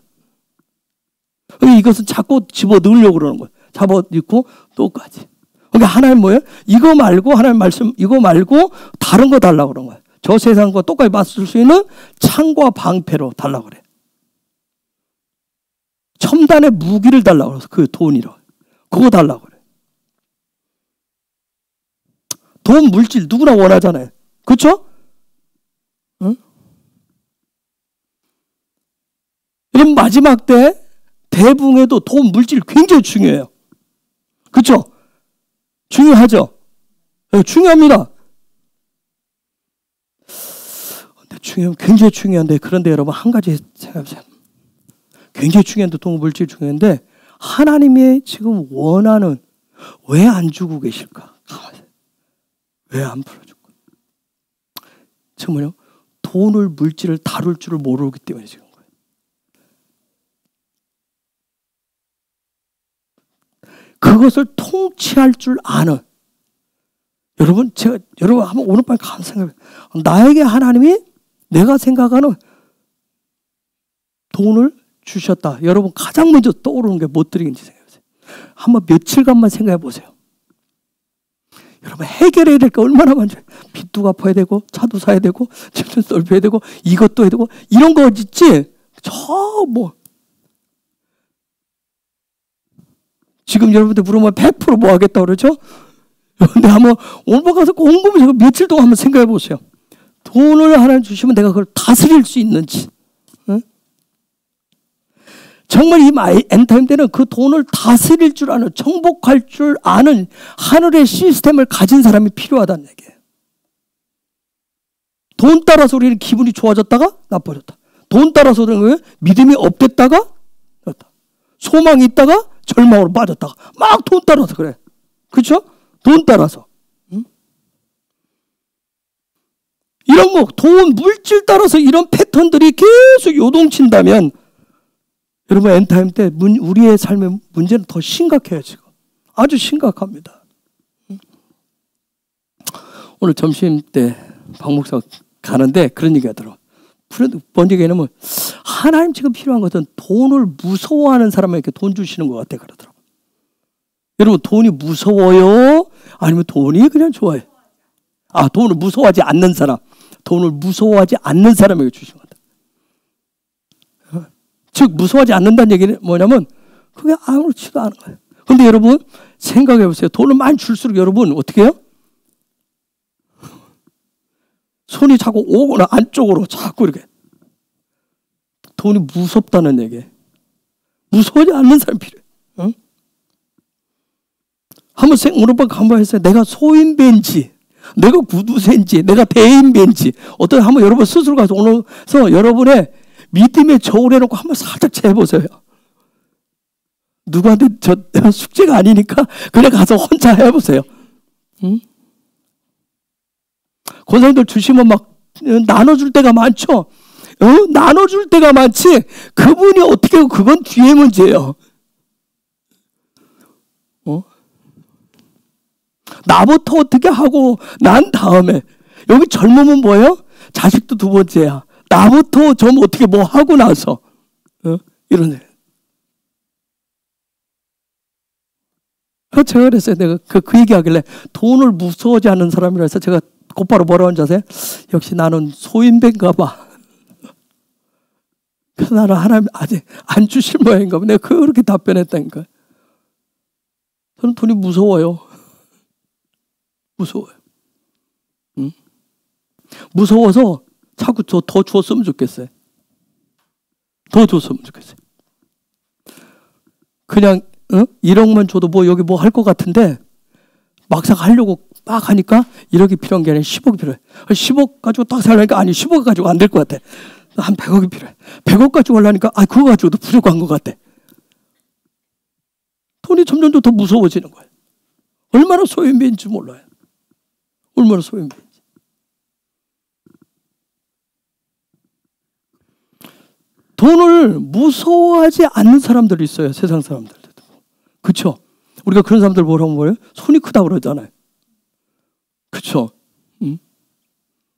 이것은 자꾸 집어 넣으려고 그러는 거예요. 잡아 넣고 똑같이. 그러니까 하나님 뭐예요? 이거 말고 하나님 말씀 이거 말고 다른 거 달라고 그런 거예요. 저 세상과 똑같이 맞설 수 있는 창과 방패로 달라고 그래요. 첨단의 무기를 달라고 그래서 그 돈이라고. 그거 달라고 그래요. 돈, 물질 누구나 원하잖아요. 그렇죠? 응? 이런 마지막 때 대붕에도 돈, 물질 굉장히 중요해요. 그렇죠? 중요하죠? 네, 중요합니다. 굉장히 중요한데 그런데 여러분 한 가지 생각해보세요. 굉장히 중요한데 돈, 물질 중요한데 하나님이 지금 원하는 왜 안 주고 계실까? 왜 안 풀어줄까? 지금 뭐냐? 돈을, 물질을 다룰 줄을 모르기 때문에 지금 거예요. 그것을 통치할 줄 아는 여러분, 여러분 한번 오늘 밤에 가만 생각해. 나에게 하나님이 내가 생각하는 돈을 주셨다. 여러분 가장 먼저 떠오르는 게 뭐 드리는지 생각해보세요. 한번 며칠간만 생각해 보세요. 여러분 해결해야 될 게 얼마나 많죠. 빚도 갚아야 되고 차도 사야 되고 집도 넓혀야 되고 이것도 해야 되고 이런 거 있지. 지금 여러분들 물으면 100% 뭐 하겠다고 그러죠? 근데 한번 오늘 밤 가서 곰곰이 제가 며칠 동안 한번 생각해 보세요. 돈을 하나님 주시면 내가 그걸 다스릴 수 있는지. 응? 정말 이 엔타임 때는 그 돈을 다스릴 줄 아는, 정복할 줄 아는 하늘의 시스템을 가진 사람이 필요하다는 얘기예요. 돈 따라서 우리는 기분이 좋아졌다가 나빠졌다. 돈 따라서 우리는 믿음이 업됐다가 소망이 있다가 절망으로 빠졌다가 막 돈 따라서 그래. 그렇죠? 돈 따라서. 응? 이런 거 돈, 물질 따라서 이런 패턴들이 계속 요동친다면 여러분 엔타임 때 우리의 삶의 문제는 더 심각해요. 지금 아주 심각합니다. 오늘 점심 때 박 목사 가는데 그런 얘기가 들어. 뭔 얘기냐면 하나님 지금 필요한 것은 돈을 무서워하는 사람에게 돈 주시는 것 같아 그러더라고. 여러분 돈이 무서워요? 아니면 돈이 그냥 좋아요? 돈을 무서워하지 않는 사람, 돈을 무서워하지 않는 사람에게 주시는 것 같아. 즉 무서워하지 않는다는 얘기는 뭐냐면 그게 아무렇지도 않은 거예요. 근데 여러분 생각해 보세요. 돈을 많이 줄수록 여러분 어떻게 해요? 손이 자꾸 오거나 안쪽으로 자꾸 이렇게. 돈이 무섭다는 얘기. 무서워하지 않는 사람이 필요해. 응? 한번 물어봐 한번 했어요. 내가 소인배인지, 내가 구두쇠인지, 내가 대인배인지. 어떤 한번 여러분 스스로 가서 오늘서 여러분의 믿음의 저울 해놓고 한번 살짝 재보세요. 누구한테 저 숙제가 아니니까 그냥 가서 혼자 해보세요. 응? 그 사람들 주시면 막 나눠줄 때가 많죠. 나눠줄 때가 많지. 그분이 어떻게 하고 그건 뒤의 문제예요. 나부터 어떻게 하고 난 다음에. 여기 젊으면 뭐예요? 자식도 두 번째야. 나부터 좀 어떻게 뭐 하고 나서 이런 애. 제가 그랬어요. 내가 그 얘기하길래 돈을 무서워하지 않는 사람이라 해서 제가 곧바로 뭐라고 하는지 아세요? 역시 나는 소인배인가 봐. 그래서 나는 하나님 아직 안 주실 모양인가 봐. 내가 그렇게 답변했다니까. 저는 돈이 무서워요. 무서워요. 응? 무서워서 자꾸 더 줬으면 좋겠어요. 더 줬으면 좋겠어요. 그냥 1억만 줘도 뭐 여기 뭐 할 것 같은데 막상 하려고 막 하니까 1억이 필요한 게 아니라 10억이 필요해. 10억 가지고 딱 살려니까 아니 10억 가지고 안 될 것 같아. 한 100억이 필요해. 100억 가지고 하려니까 그거 가지고도 부족한 것 같아. 돈이 점점 더 무서워지는 거예요. 얼마나 소인배인지 몰라요. 얼마나 소인배인지. 돈을 무서워하지 않는 사람들이 있어요. 세상 사람들도. 그렇죠? 우리가 그런 사람들 뭐라고 뭐예요? 손이 크다고 그러잖아요. 그렇죠?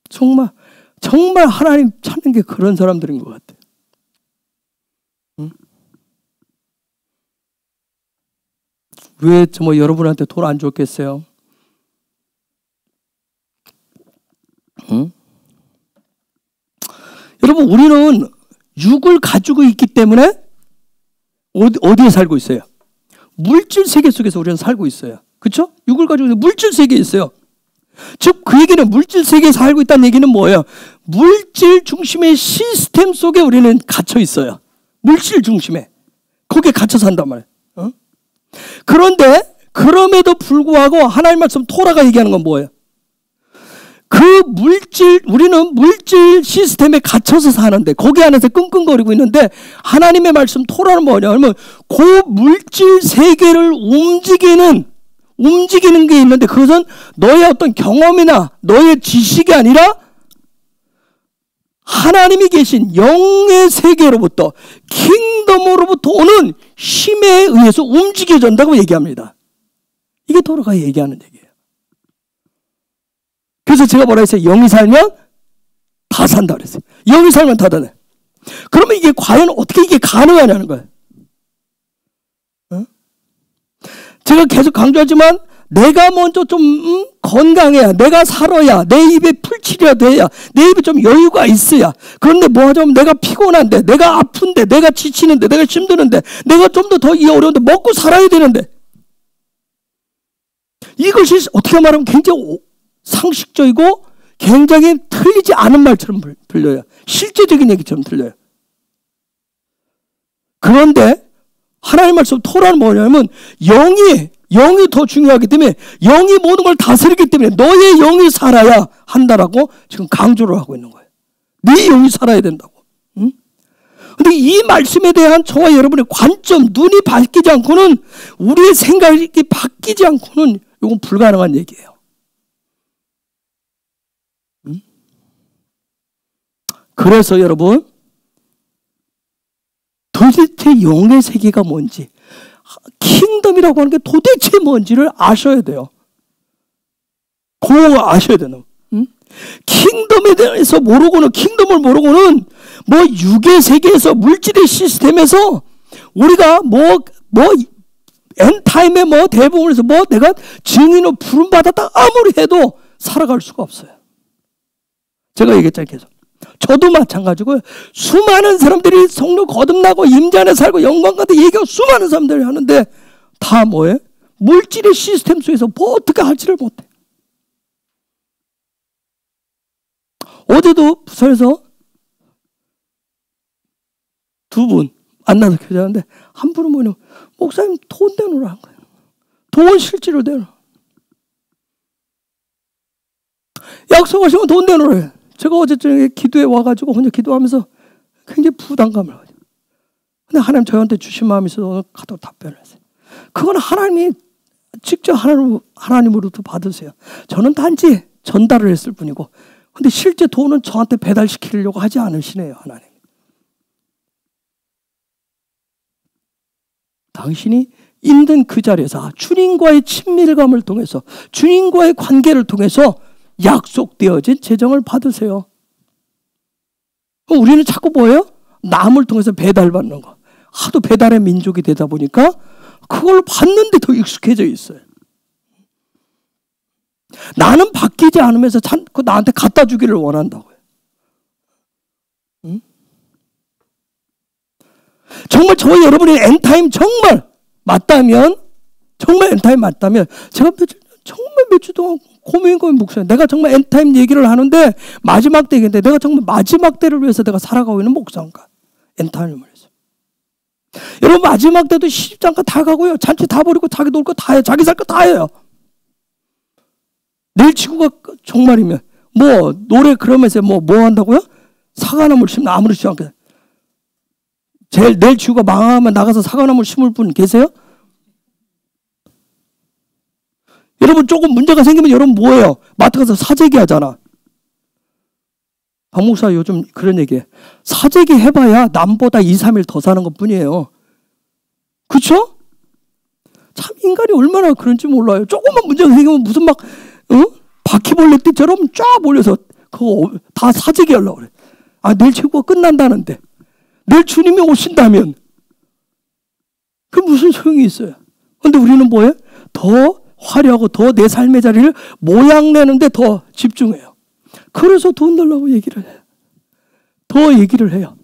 정말 하나님 찾는 게 그런 사람들인 것 같아요. 왜 뭐 여러분한테 돈 안 줬겠어요? 여러분 우리는 육을 가지고 있기 때문에 어디에 살고 있어요? 물질 세계 속에서 우리는 살고 있어요. 그렇죠? 육을 가지고 있는 물질 세계에 있어요. 즉 그 얘기는 물질 세계에 살고 있다는 얘기는 뭐예요? 물질 중심의 시스템 속에 우리는 갇혀 있어요. 물질 중심에. 거기에 갇혀 산단 말이에요. 그런데 그럼에도 불구하고 하나님 말씀 토라가 얘기하는 건 뭐예요? 우리는 물질 시스템에 갇혀서 사는데 거기 안에서 끙끙거리고 있는데 하나님의 말씀 토라는 뭐냐면 그 물질 세계를 움직이는 게 있는데 그것은 너의 어떤 경험이나 너의 지식이 아니라 하나님이 계신 영의 세계로부터 킹덤으로부터 오는 힘에 의해서 움직여진다고 얘기합니다. 이게 토라가 얘기하는 얘기예요. 그래서 제가 뭐라 했어요? 영이 살면 다 산다 그랬어요. 영이 살면 다 되네. 그러면 이게 과연 어떻게 이게 가능하냐는 거예요. 제가 계속 강조하지만 내가 먼저 좀 건강해야, 내가 살아야, 내 입에 풀칠이야 돼야, 내 입에 좀 여유가 있어야. 그런데 뭐 하자면 내가 피곤한데, 내가 아픈데, 내가 지치는데, 내가 힘드는데, 내가 좀 더 이 어려운데 먹고 살아야 되는데. 이것이 어떻게 말하면 굉장히 상식적이고 굉장히 틀리지 않은 말처럼 들려요. 실제적인 얘기처럼 들려요. 그런데 하나님 말씀 토라는 뭐냐면 영이 더 중요하기 때문에 영이 모든 걸 다스리기 때문에 너의 영이 살아야 한다라고 지금 강조를 하고 있는 거예요. 네 영이 살아야 된다고. 근데 이 말씀에 대한 저와 여러분의 관점, 눈이 바뀌지 않고는 우리의 생각이 바뀌지 않고는 이건 불가능한 얘기예요. 그래서 여러분 도대체 영의 세계가 뭔지 킹덤이라고 하는 게 도대체 뭔지를 아셔야 돼요. 그거 아셔야 되는. 킹덤에 대해서 킹덤을 모르고는 뭐 육의 세계에서 물질의 시스템에서 우리가 엔타임에 대부분에서 내가 증인으로 부름받았다 아무리 해도 살아갈 수가 없어요. 제가 얘기했잖아요. 계속. 저도 마찬가지고요. 수많은 사람들이 성령 거듭나고 임재 안에 살고 영광 가운데 얘기하고 수많은 사람들이 하는데 다 뭐예요? 물질의 시스템 속에서 뭐 어떻게 할지를 못해. 어제도 부산에서 두 분 만나서 교제하는데 한 분은 뭐냐, 목사님 돈 내놓으라 한 거예요. 돈 실제로 내놓으라. 약속하시면 돈 내놓으라. 제가 어제 저녁에 기도에 와가지고 혼자 기도하면서 굉장히 부담감을 가지고. 근데 하나님 저한테 주신 마음이 있어서 오늘 카톡 답변을 했어요. 그건 하나님이 직접 하나님으로부터 받으세요. 저는 단지 전달을 했을 뿐이고, 근데 실제 돈은 저한테 배달시키려고 하지 않으시네요, 하나님. 당신이 있는 그 자리에서 주님과의 친밀감을 통해서, 주님과의 관계를 통해서 약속되어진 재정을 받으세요. 우리는 자꾸 뭐예요? 남을 통해서 배달받는 거. 하도 배달의 민족이 되다 보니까 그걸 받는데 더 익숙해져 있어요. 나는 바뀌지 않으면서 나한테 갖다 주기를 원한다고요. 응? 정말 저와 여러분이 엔타임 정말 맞다면, 정말 엔타임 맞다면, 제가 정말 몇 주 동안 고민 목사님, 내가 정말 엔타임 얘기를 하는데 마지막 때인데 내가 정말 마지막 때를 위해서 내가 살아가고 있는 목사인가? 엔타임을 위해서. 여러분 마지막 때도 시집장가 다 가고요. 잔치 다 버리고 자기 놀 거 다 해요. 자기 살 거 다 해요. 내일 지구가 종말이면 뭐 노래 그러면서 뭐 한다고요? 사과나무를 심는, 아무렇지 않게. 내일 지구가 망하면 나가서 사과나무를 심을 분 계세요? 여러분 조금 문제가 생기면 여러분 뭐예요? 마트 가서 사재기 하잖아. 박 목사 요즘 그런 얘기해. 사재기 해봐야 남보다 2, 3일 더 사는 것 뿐이에요. 그쵸? 참 인간이 얼마나 그런지 몰라요. 조금만 문제가 생기면 무슨 막 바퀴벌레 띠처럼 쫙 몰려서 그거 다 사재기 하려고 그래. 아, 내일 최고가 끝난다는데, 내일 주님이 오신다면 그 무슨 소용이 있어요? 근데 우리는 뭐예요? 더 화려하고 더 내 삶의 자리를 모양내는데 더 집중해요. 그래서 돈 달라고 얘기를 해요. 더 얘기를 해요.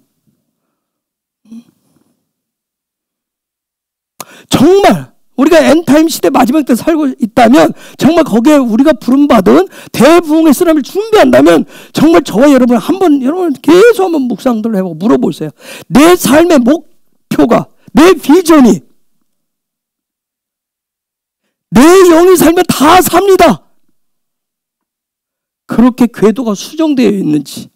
정말 우리가 엔타임 시대 마지막 때 살고 있다면, 정말 거기에 우리가 부름받은 대부흥의 쓰람을 준비한다면, 정말 저와 여러분 여러분 계속 한번 묵상들을 해보고 물어보세요. 내 삶의 목표가, 내 비전이, 내 영이 살면 다 삽니다. 그렇게 궤도가 수정되어 있는지.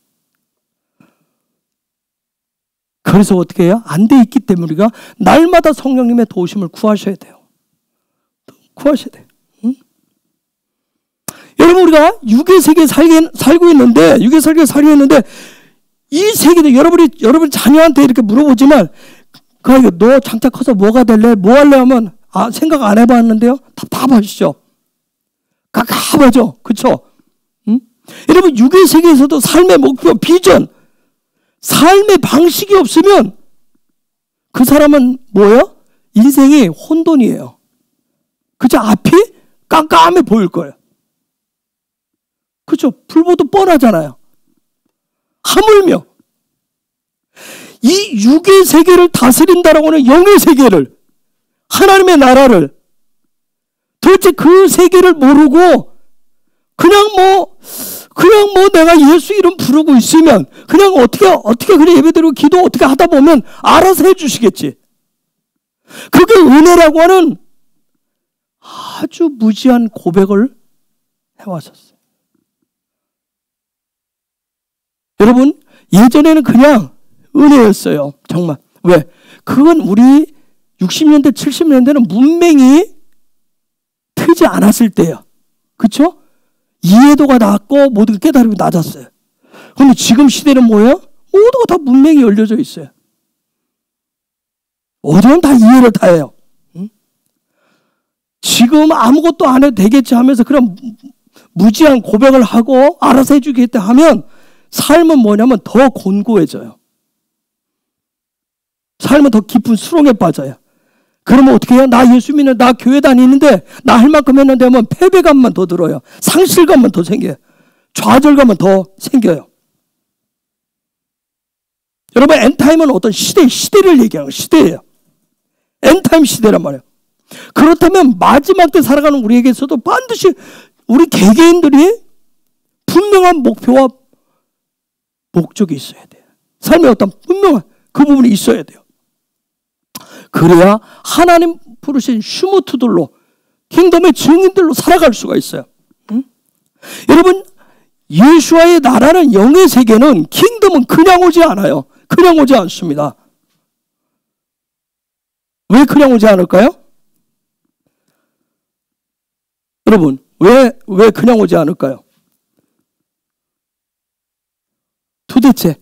그래서 어떻게 해요? 안 돼 있기 때문에 우리가 날마다 성령님의 도우심을 구하셔야 돼요. 구하셔야 돼요. 응? 여러분 우리가 육의 세계에 살고 있는데, 이 세계도 여러분 자녀한테 이렇게 물어보지만, 너 장차 커서 뭐가 될래? 뭐 할래? 하면 생각 안 해봤는데요? 답답하시죠? 깝깝하죠? 그쵸? 응? 여러분 육의 세계에서도 삶의 목표, 비전, 삶의 방식이 없으면 그 사람은 뭐예요? 인생이 혼돈이에요. 그죠? 앞이 깜깜해 보일 거예요. 그죠? 불보도 뻔하잖아요. 하물며 이 육의 세계를 다스린다라고 하는 영의 세계를, 하나님의 나라를, 도대체 그 세계를 모르고 그냥 뭐 내가 예수 이름 부르고 있으면 그냥 어떻게 그냥 예배드리고 기도 어떻게 하다 보면 알아서 해주시겠지. 그게 은혜라고 하는 아주 무지한 고백을 해왔었어요. 여러분 예전에는 그냥 은혜였어요. 정말. 왜? 그건 우리 60년대 70년대는 문맹이 트지 않았을 때예요. 그렇죠? 이해도가 낮고 모든 깨달음이 낮았어요. 그런데 지금 시대는 뭐예요? 모두가 다 문맹이 열려져 있어요. 어디는 다 이해를 다 해요. 응? 지금 아무것도 안 해도 되겠지 하면서 그런 무지한 고백을 하고 알아서 해주겠다 하면 삶은 뭐냐면 더 곤고해져요. 삶은 더 깊은 수렁에 빠져요. 그러면 어떻게 해요? 나 예수 믿는, 나 교회 다니는데 나 할 만큼 했는데 하면 패배감만 더 들어요. 상실감만 더 생겨요. 좌절감만 더 생겨요. 여러분 엔타임은 어떤 시대를 얘기하는 시대예요. 엔타임 시대란 말이에요. 그렇다면 마지막 때 살아가는 우리에게서도 반드시 우리 개개인들이 분명한 목표와 목적이 있어야 돼요. 삶에 어떤 분명한 그 부분이 있어야 돼요. 그래야 하나님 부르신 슈무트들로, 킹덤의 증인들로 살아갈 수가 있어요. 응? 여러분, 예수와의 나라는, 영의 세계는, 킹덤은 그냥 오지 않아요. 그냥 오지 않습니다. 왜 그냥 오지 않을까요? 여러분, 왜 그냥 오지 않을까요? 도대체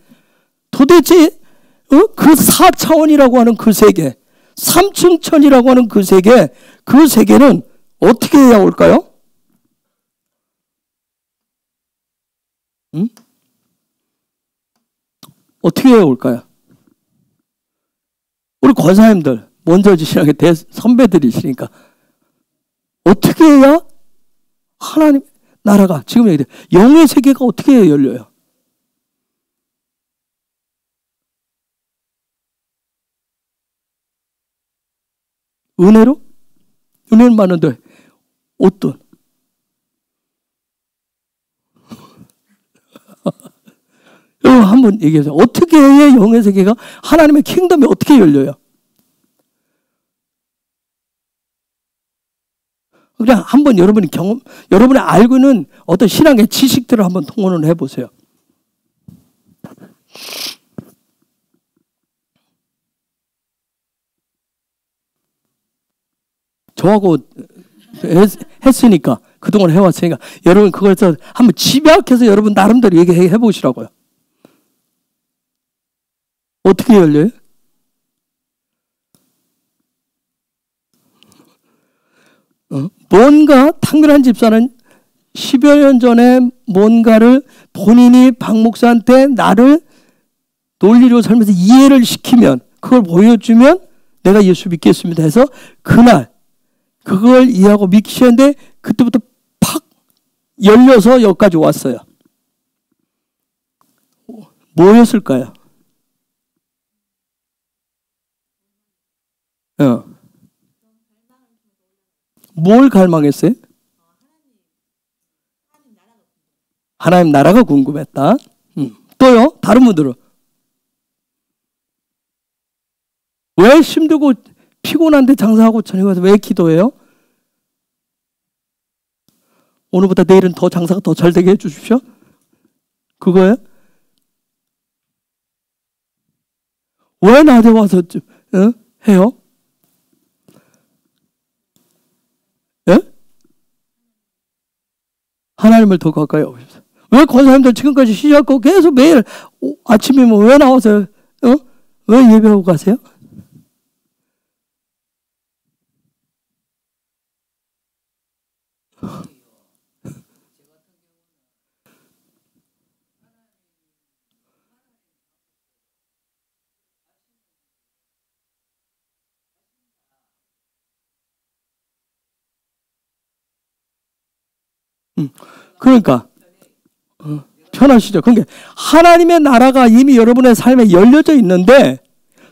그 4차원이라고 하는 그 세계, 3층천이라고 하는 그 세계는 어떻게 해야 올까요? 응? 어떻게 해야 올까요? 우리 권사님들, 먼저 지신하게 선배들이시니까 어떻게 해야 하나님 나라가, 지금 얘기돼, 영의 세계가 어떻게 해야 열려요? 은혜로? 은혜는 많은데 어떤? 여러분 한번 얘기해서 어떻게 해야 영의 세계가, 하나님의 킹덤이 어떻게 열려요? 그냥 한번 여러분이 여러분이 알고 있는 어떤 신앙의 지식들을 한번 통원을 해보세요. 저하고 했으니까, 그동안 해왔으니까 여러분 그걸 한번 집약해서 여러분 나름대로 얘기해 보시라고요. 어떻게 열려요? 뭔가 탕근한 집사는 10여 년 전에 뭔가를 본인이 박 목사한테 나를 논리로 설명해서 이해를 시키면, 그걸 보여주면 내가 예수 믿겠습니다 해서 그날 그걸 이해하고 믿기 시작했는데 그때부터 팍 열려서 여기까지 왔어요. 뭐였을까요? 뭘 갈망했어요? 하나님 나라가 궁금했다. 또요? 다른 분들은? 왜 힘들고 피곤한데 장사하고 저녁에 와서 왜 기도해요? 오늘보다 내일은 더 장사가 더 잘 되게 해주십시오. 그거예요? 왜 낮에 와서 해요? 예? 하나님을 더 가까이 하고 싶어요. 왜 권사님들 지금까지 시작하고 계속 매일 아침이면 왜 나와서 왜 예배하고 가세요? 그러니까 편하시죠. 그러니까 하나님의 나라가 이미 여러분의 삶에 열려져 있는데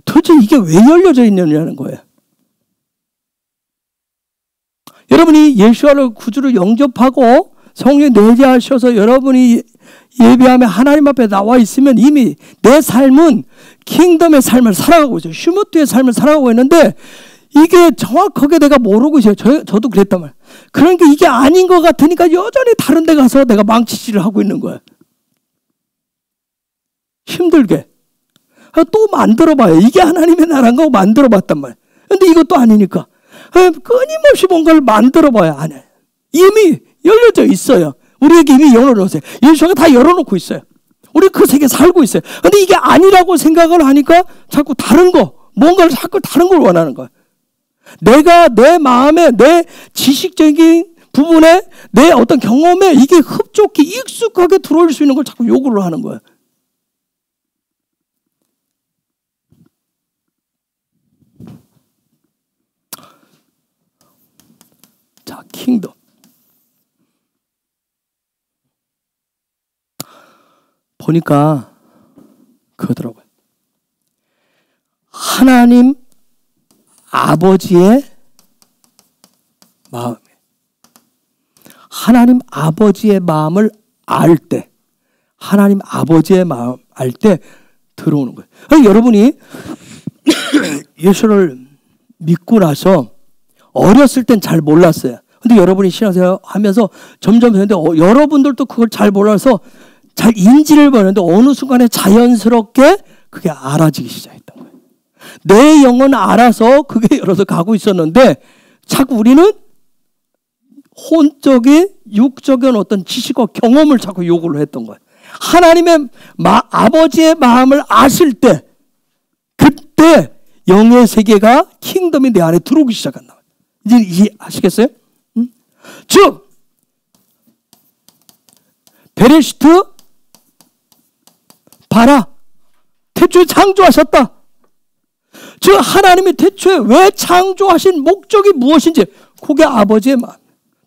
도대체 이게 왜 열려져 있느냐는 거예요. 여러분이 예수와를 구주로 영접하고 성령 내재하셔서 여러분이 예배하며 하나님 앞에 나와 있으면 이미 내 삶은 킹덤의 삶을 살아가고 있어요. 슈무트의 삶을 살아가고 있는데 이게 정확하게 내가 모르고 있어요. 저도 그랬단 말이에요. 그런 게 이게 아닌 것 같으니까 여전히 다른 데 가서 내가 망치질을 하고 있는 거예요. 힘들게. 또 만들어봐요. 이게 하나님의 나라인가 하고 만들어봤단 말이에요. 근데 이것도 아니니까 끊임없이 뭔가를 만들어봐야 안 해요. 이미 열려져 있어요. 우리에게 이미 열어놓으세요. 예수가 다 열어놓고 있어요. 우리 그 세계에 살고 있어요. 근데 이게 아니라고 생각을 하니까 자꾸 다른 거, 뭔가를 자꾸 다른 걸 원하는 거예요. 내가 내 마음에, 내 지식적인 부분에, 내 어떤 경험에 이게 흡족히 익숙하게 들어올 수 있는 걸 자꾸 요구를 하는 거예요. 자, 킹덤. 보니까 그러더라고요. 하나님 아버지의 마음에. 하나님 아버지의 마음을 알 때, 하나님 아버지의 마음 알 때 들어오는 거예요. 아니, 여러분이 예수를 믿고 나서 어렸을 땐 잘 몰랐어요. 근데 여러분이 신앙생활 하면서 점점 되는데 여러분들도 그걸 잘 몰라서 잘 인지를 못하는데 어느 순간에 자연스럽게 그게 알아지기 시작했던 거예요. 내 영은 알아서 그게 열어서 가고 있었는데 자꾸 우리는 혼적인 육적인 어떤 지식과 경험을 자꾸 요구를 했던 거예요. 하나님의 아버지의 마음을 아실 때 그때 영의 세계가 킹덤이 내 안에 들어오기 시작한다. 이제 이해하시겠어요? 즉 베레시트 봐라, 태초에 창조하셨다. 즉 하나님이 태초에 왜 창조하신 목적이 무엇인지 그게 아버지의 마음.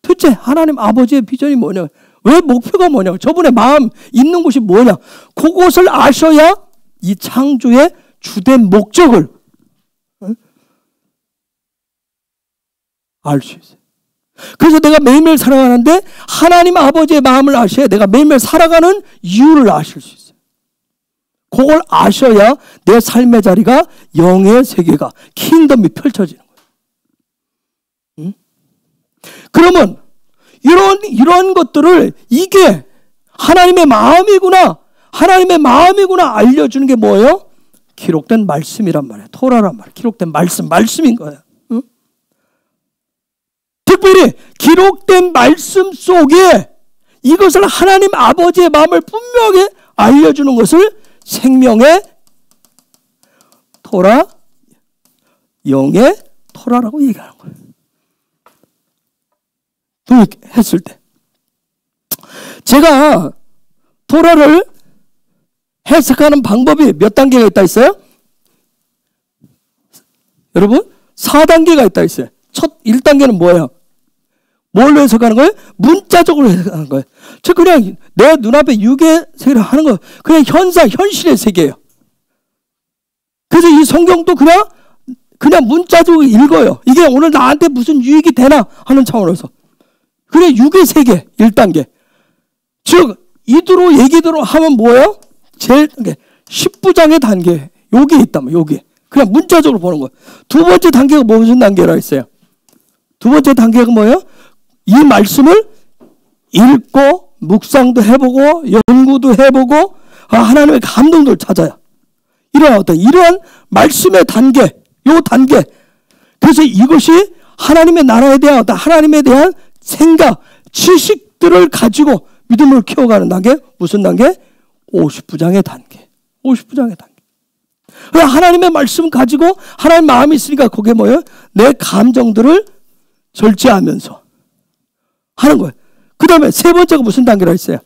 도대체 하나님 아버지의 비전이 뭐냐, 왜 목표가 뭐냐, 저분의 마음 있는 곳이 뭐냐, 그것을 아셔야 이 창조의 주된 목적을 알 수 있어요. 그래서 내가 매일매일 살아가는데 하나님 아버지의 마음을 아셔야 내가 매일매일 살아가는 이유를 아실 수 있어요. 그걸 아셔야 내 삶의 자리가 영의 세계가 킹덤이 펼쳐지는 거예요. 그러면 이런 것들을 이게 하나님의 마음이구나, 하나님의 마음이구나 알려주는 게 뭐예요? 기록된 말씀이란 말이에요. 토라란 말이에요. 기록된 말씀인 거예요. 특별히 기록된 말씀 속에 이것을 하나님 아버지의 마음을 분명히 알려주는 것을 생명의 토라, 영의 토라라고 얘기하는 거예요. 했을 때 제가 토라를 해석하는 방법이 몇 단계가 있다 했어요? 여러분 4단계가 있다 했어요. 첫 1단계는 뭐예요? 뭘로 해석하는 거예요? 문자적으로 해석하는 거예요. 즉 그냥 내 눈앞에 육의 세계를 하는 거, 그냥 현실의 세계예요. 그래서 이 성경도 그냥 문자적으로 읽어요. 이게 오늘 나한테 무슨 유익이 되나 하는 차원에서. 그래 육의 세계 1단계. 즉 이대로 얘기대로 하면 뭐예요? 제일 10부장의 단계 여기 있다면 여기 그냥 문자적으로 보는 거예요. 두 번째 단계가 무슨 단계라 했어요? 두 번째 단계가 뭐예요? 이 말씀을 읽고 묵상도 해보고 연구도 해보고 하나님의 감동을 찾아야 이러한 말씀의 단계, 요 단계. 그래서 이것이 하나님의 나라에 대한 하나님에 대한 생각, 지식들을 가지고 믿음을 키워가는 단계. 무슨 단계? 50부장의 단계. 50부장의 단계. 하나님의 말씀 가지고 하나님의 마음이 있으니까 그게 뭐예요? 내 감정들을 절제하면서 하는 거예요. 그 다음에 세 번째가 무슨 단계라 했어요?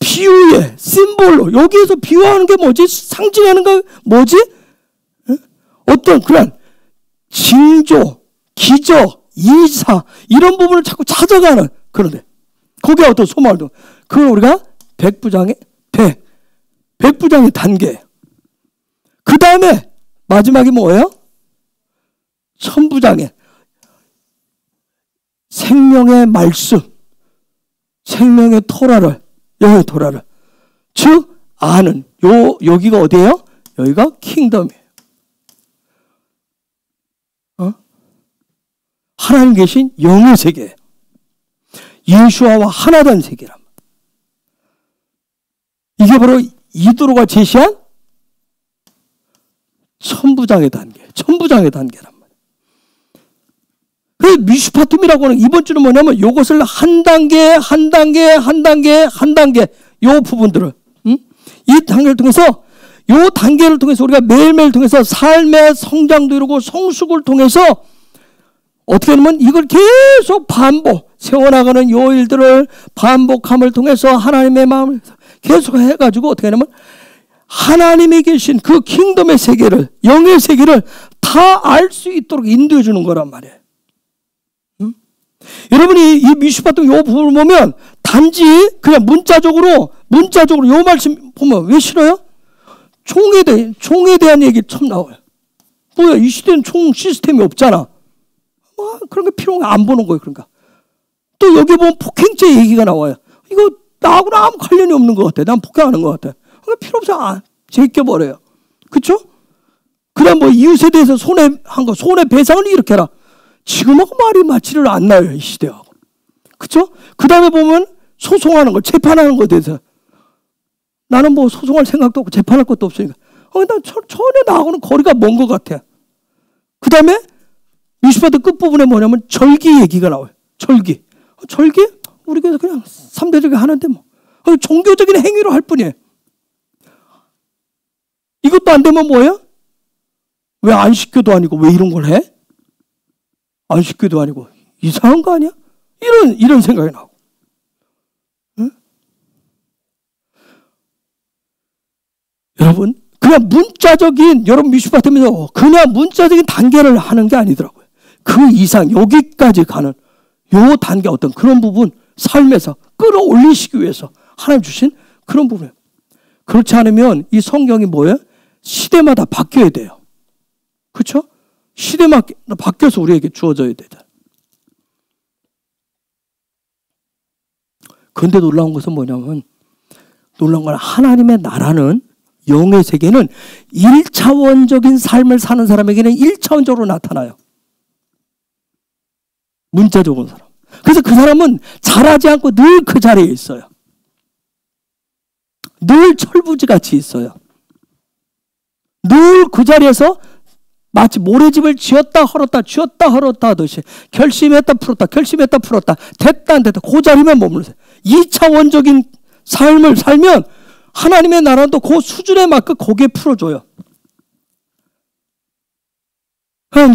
비유의 심볼로. 여기에서 비유하는 게 뭐지? 상징하는 거 뭐지? 어떤 그런 징조, 기적, 이사 이런 부분을 자꾸 찾아가는 그런데 거기에 어떤 소망도 그걸 우리가 백부장의 단계. 그 다음에 마지막이 뭐예요? 천부장의 생명의 말씀, 생명의 토라를, 영의 토라를 즉 아는 여기가 어디예요? 여기가 킹덤이에요. 하나님 계신 영의 세계예요. 예수와 하나된 세계란 말이에요. 이게 바로 이도로가 제시한 천부장의 단계란 말이에요. 그 미슈파툼이라고 하는 이번 주는 뭐냐면 이것을 한 단계 요 부분들을 이 단계를 통해서 요 단계를 통해서 우리가 매일매일 통해서 삶의 성장도 이루고 성숙을 통해서 어떻게 하면 이걸 계속 세워나가는 요 일들을 반복함을 통해서 하나님의 마음을 계속 해가지고 어떻게 하냐면 하나님이 계신 그 킹덤의 세계를, 영의 세계를 다 알 수 있도록 인도해 주는 거란 말이에요. 여러분이 이 미슈파tum 요 부분을 보면 단지 그냥 문자적으로 요 말씀 보면 왜 싫어요? 총에 대한 얘기 처음 나와요. 뭐야, 이 시대는 총 시스템이 없잖아. 그런 게 필요한 거 안 보는 거예요. 그러니까 또 여기 보면 폭행죄 얘기가 나와요. 이거 나하고는 아무 관련이 없는 것 같아. 난 폭행하는 것 같아. 그러니까 필요 없어. 제껴버려요. 그렇죠? 그다음 뭐 이웃에 대해서 손해한 거, 손해배상을 이렇게 해라. 지금하고 말이 맞지를 않나요, 이 시대하고. 그렇죠? 그다음에 보면 소송하는 거, 재판하는 거에 대해서 나는 뭐 소송할 생각도 없고 재판할 것도 없으니까 난 전혀 나하고는 거리가 먼 것 같아. 그다음에 미슈파트 끝부분에 뭐냐면 절기 얘기가 나와요. 절기. 절기? 우리 교회에서 그냥 3대절기 하는데 뭐 종교적인 행위로 할 뿐이에요. 이것도 안 되면 뭐예요? 왜 안식교도 아니고 왜 이런 걸 해? 안식교도 아니고 이상한 거 아니야? 이런 생각이 나고. 응? 여러분 그냥 문자적인 여러분 미슈파트면서 그냥 문자적인 단계를 하는 게 아니더라고요. 그 이상 여기까지 가는 요 단계 어떤 그런 부분 삶에서 끌어올리시기 위해서 하나님 주신 그런 부분이에요. 그렇지 않으면 이 성경이 뭐예요? 시대마다 바뀌어야 돼요. 그렇죠? 시대마다 바뀌어서 우리에게 주어져야 되잖아요. 그런데 놀라운 것은 뭐냐면 놀라운 건 하나님의 나라는 영의 세계는 1차원적인 삶을 사는 사람에게는 1차원적으로 나타나요. 문자적인 사람. 그래서 그 사람은 자라지 않고 늘 그 자리에 있어요. 늘 철부지같이 있어요. 늘 그 자리에서 마치 모래집을 지었다 헐었다 쥐었다 헐었다 하듯이 결심했다 풀었다 결심했다 풀었다 됐다 안 됐다 그 자리만 머물러요. 2차원적인 삶을 살면 하나님의 나라도 그 수준에 맞게 거기에 풀어줘요.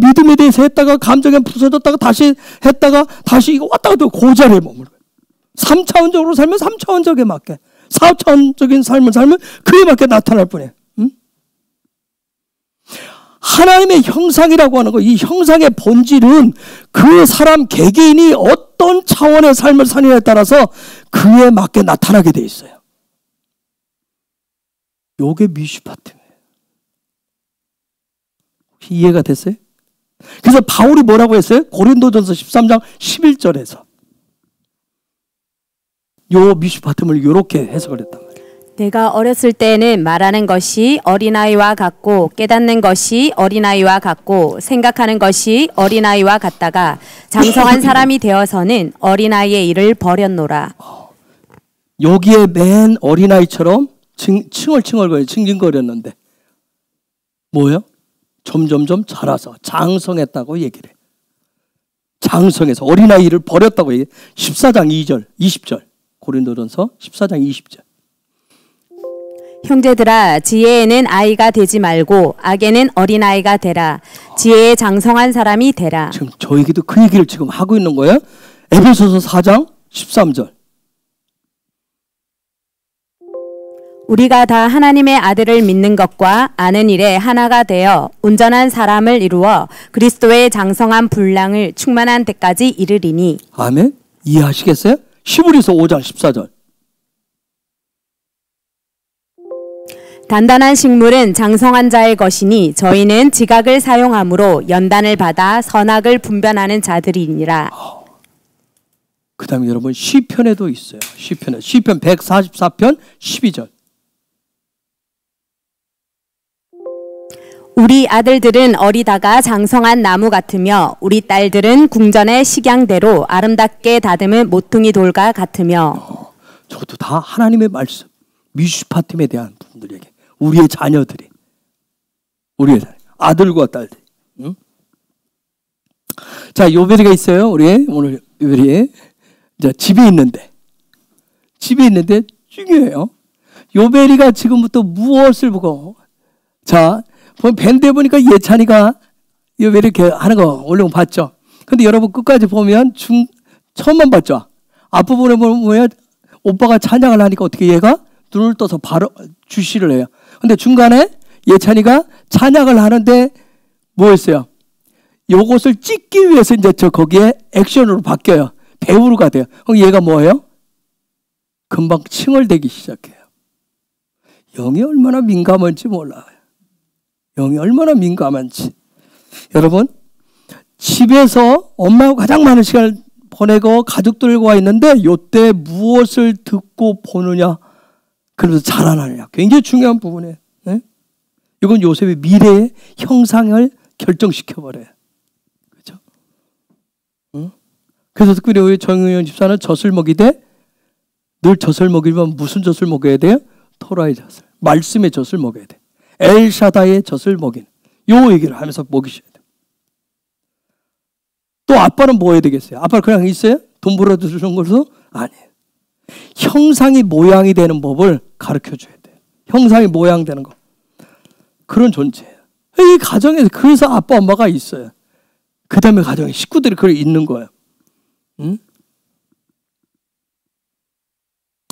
믿음에 대해서 했다가 감정에 부서졌다가 다시 했다가 다시 이거 왔다 갔다 그 자리에 머물러요. 3차원적으로 살면 3차원적에 맞게 4차원적인 삶을 살면 그에 맞게 나타날 뿐이에요. 하나님의 형상이라고 하는 거, 이 형상의 본질은 그 사람 개개인이 어떤 차원의 삶을 사느냐에 따라서 그에 맞게 나타나게 돼 있어요. 요게 미슈파트예요. 혹시 이해가 됐어요? 그래서 바울이 뭐라고 했어요? 고린도전서 13장 11절에서 요 미슈파트를 이렇게 해석을 했단 말이에요. 내가 어렸을 때에는 말하는 것이 어린아이와 같고 깨닫는 것이 어린아이와 같고 생각하는 것이 어린아이와 같다가 장성한 사람이 되어서는 어린아이의 일을 버렸노라. 여기에 맨 어린아이처럼 칭얼칭얼거려 징징거렸는데 뭐예요? 점점점 자라서 장성했다고 얘기를 해. 장성해서 어린아이를 버렸다고 얘기해. 14장 2절 20절 고린도전서 14장 20절 형제들아 지혜에는 아이가 되지 말고 악에는 어린아이가 되라. 지혜에 장성한 사람이 되라. 지금 저에게도 그 얘기를 지금 하고 있는 거예요. 에베소서 4장 13절 우리가 다 하나님의 아들을 믿는 것과 아는 일에 하나가 되어 온전한 사람을 이루어 그리스도의 장성한 분량을 충만한 데까지 이르리니. 아멘. 이해하시겠어요? 히브리서 5장 14절 단단한 식물은 장성한 자의 것이니 저희는 지각을 사용함으로 연단을 받아 선악을 분별하는 자들이니라. 그 다음에 여러분 시편에도 있어요. 시편 144편 12절 우리 아들들은 어리다가 장성한 나무 같으며 우리 딸들은 궁전의 식양대로 아름답게 다듬은 모퉁이 돌과 같으며. 저것도 다 하나님의 말씀. 미슈파팀에 대한 분들에게 우리의 자녀들이 우리의 아들과 딸들. 응? 자 요베리가 있어요. 우리 오늘 요베리 이제 집에 있는데 중요해요. 요베리가 지금부터 무엇을 보고 자 밴드에 보니까 예찬이가 요베리 이렇게 하는 거 올려온 봤죠. 근데 여러분 끝까지 보면 처음만 봤죠. 앞부분에 보면 오빠가 찬양을 하니까 어떻게 얘가 눈을 떠서 바로 주시를 해요. 근데 중간에 예찬이가 찬양을 하는데 뭐였어요? 요것을 찍기 위해서 이제 거기에 액션으로 바뀌어요. 배우가 돼요. 그럼 얘가 뭐예요? 금방 칭얼대기 시작해요. 영이 얼마나 민감한지 몰라요. 영이 얼마나 민감한지. 여러분 집에서 엄마하고 가장 많은 시간을 보내고 가족들과 있는데 이때 무엇을 듣고 보느냐, 그러면서 자라나느냐, 굉장히 중요한 부분이에요. 네? 이건 요셉의 미래의 형상을 결정시켜버려요. 그렇죠? 응? 그래서 특별히 우리 정의원 집사는 젖을 먹이되, 늘 젖을 먹이면 무슨 젖을 먹여야 돼요? 토라의 젖을, 말씀의 젖을 먹여야 돼. 엘샤다의 젖을 먹이는 요 얘기를 하면서 먹이셔야 돼요. 또 아빠는 뭐 해야 되겠어요? 아빠는 그냥 있어요? 돈 벌어주는 것도 아니에요. 형상이 모양이 되는 법을 가르쳐줘야 돼요. 형상이 모양 되는 거. 그런 존재예요. 이 가정에서 그래서 아빠 엄마가 있어요. 그 다음에 가정에 식구들이 그래 있는 거예요. 응?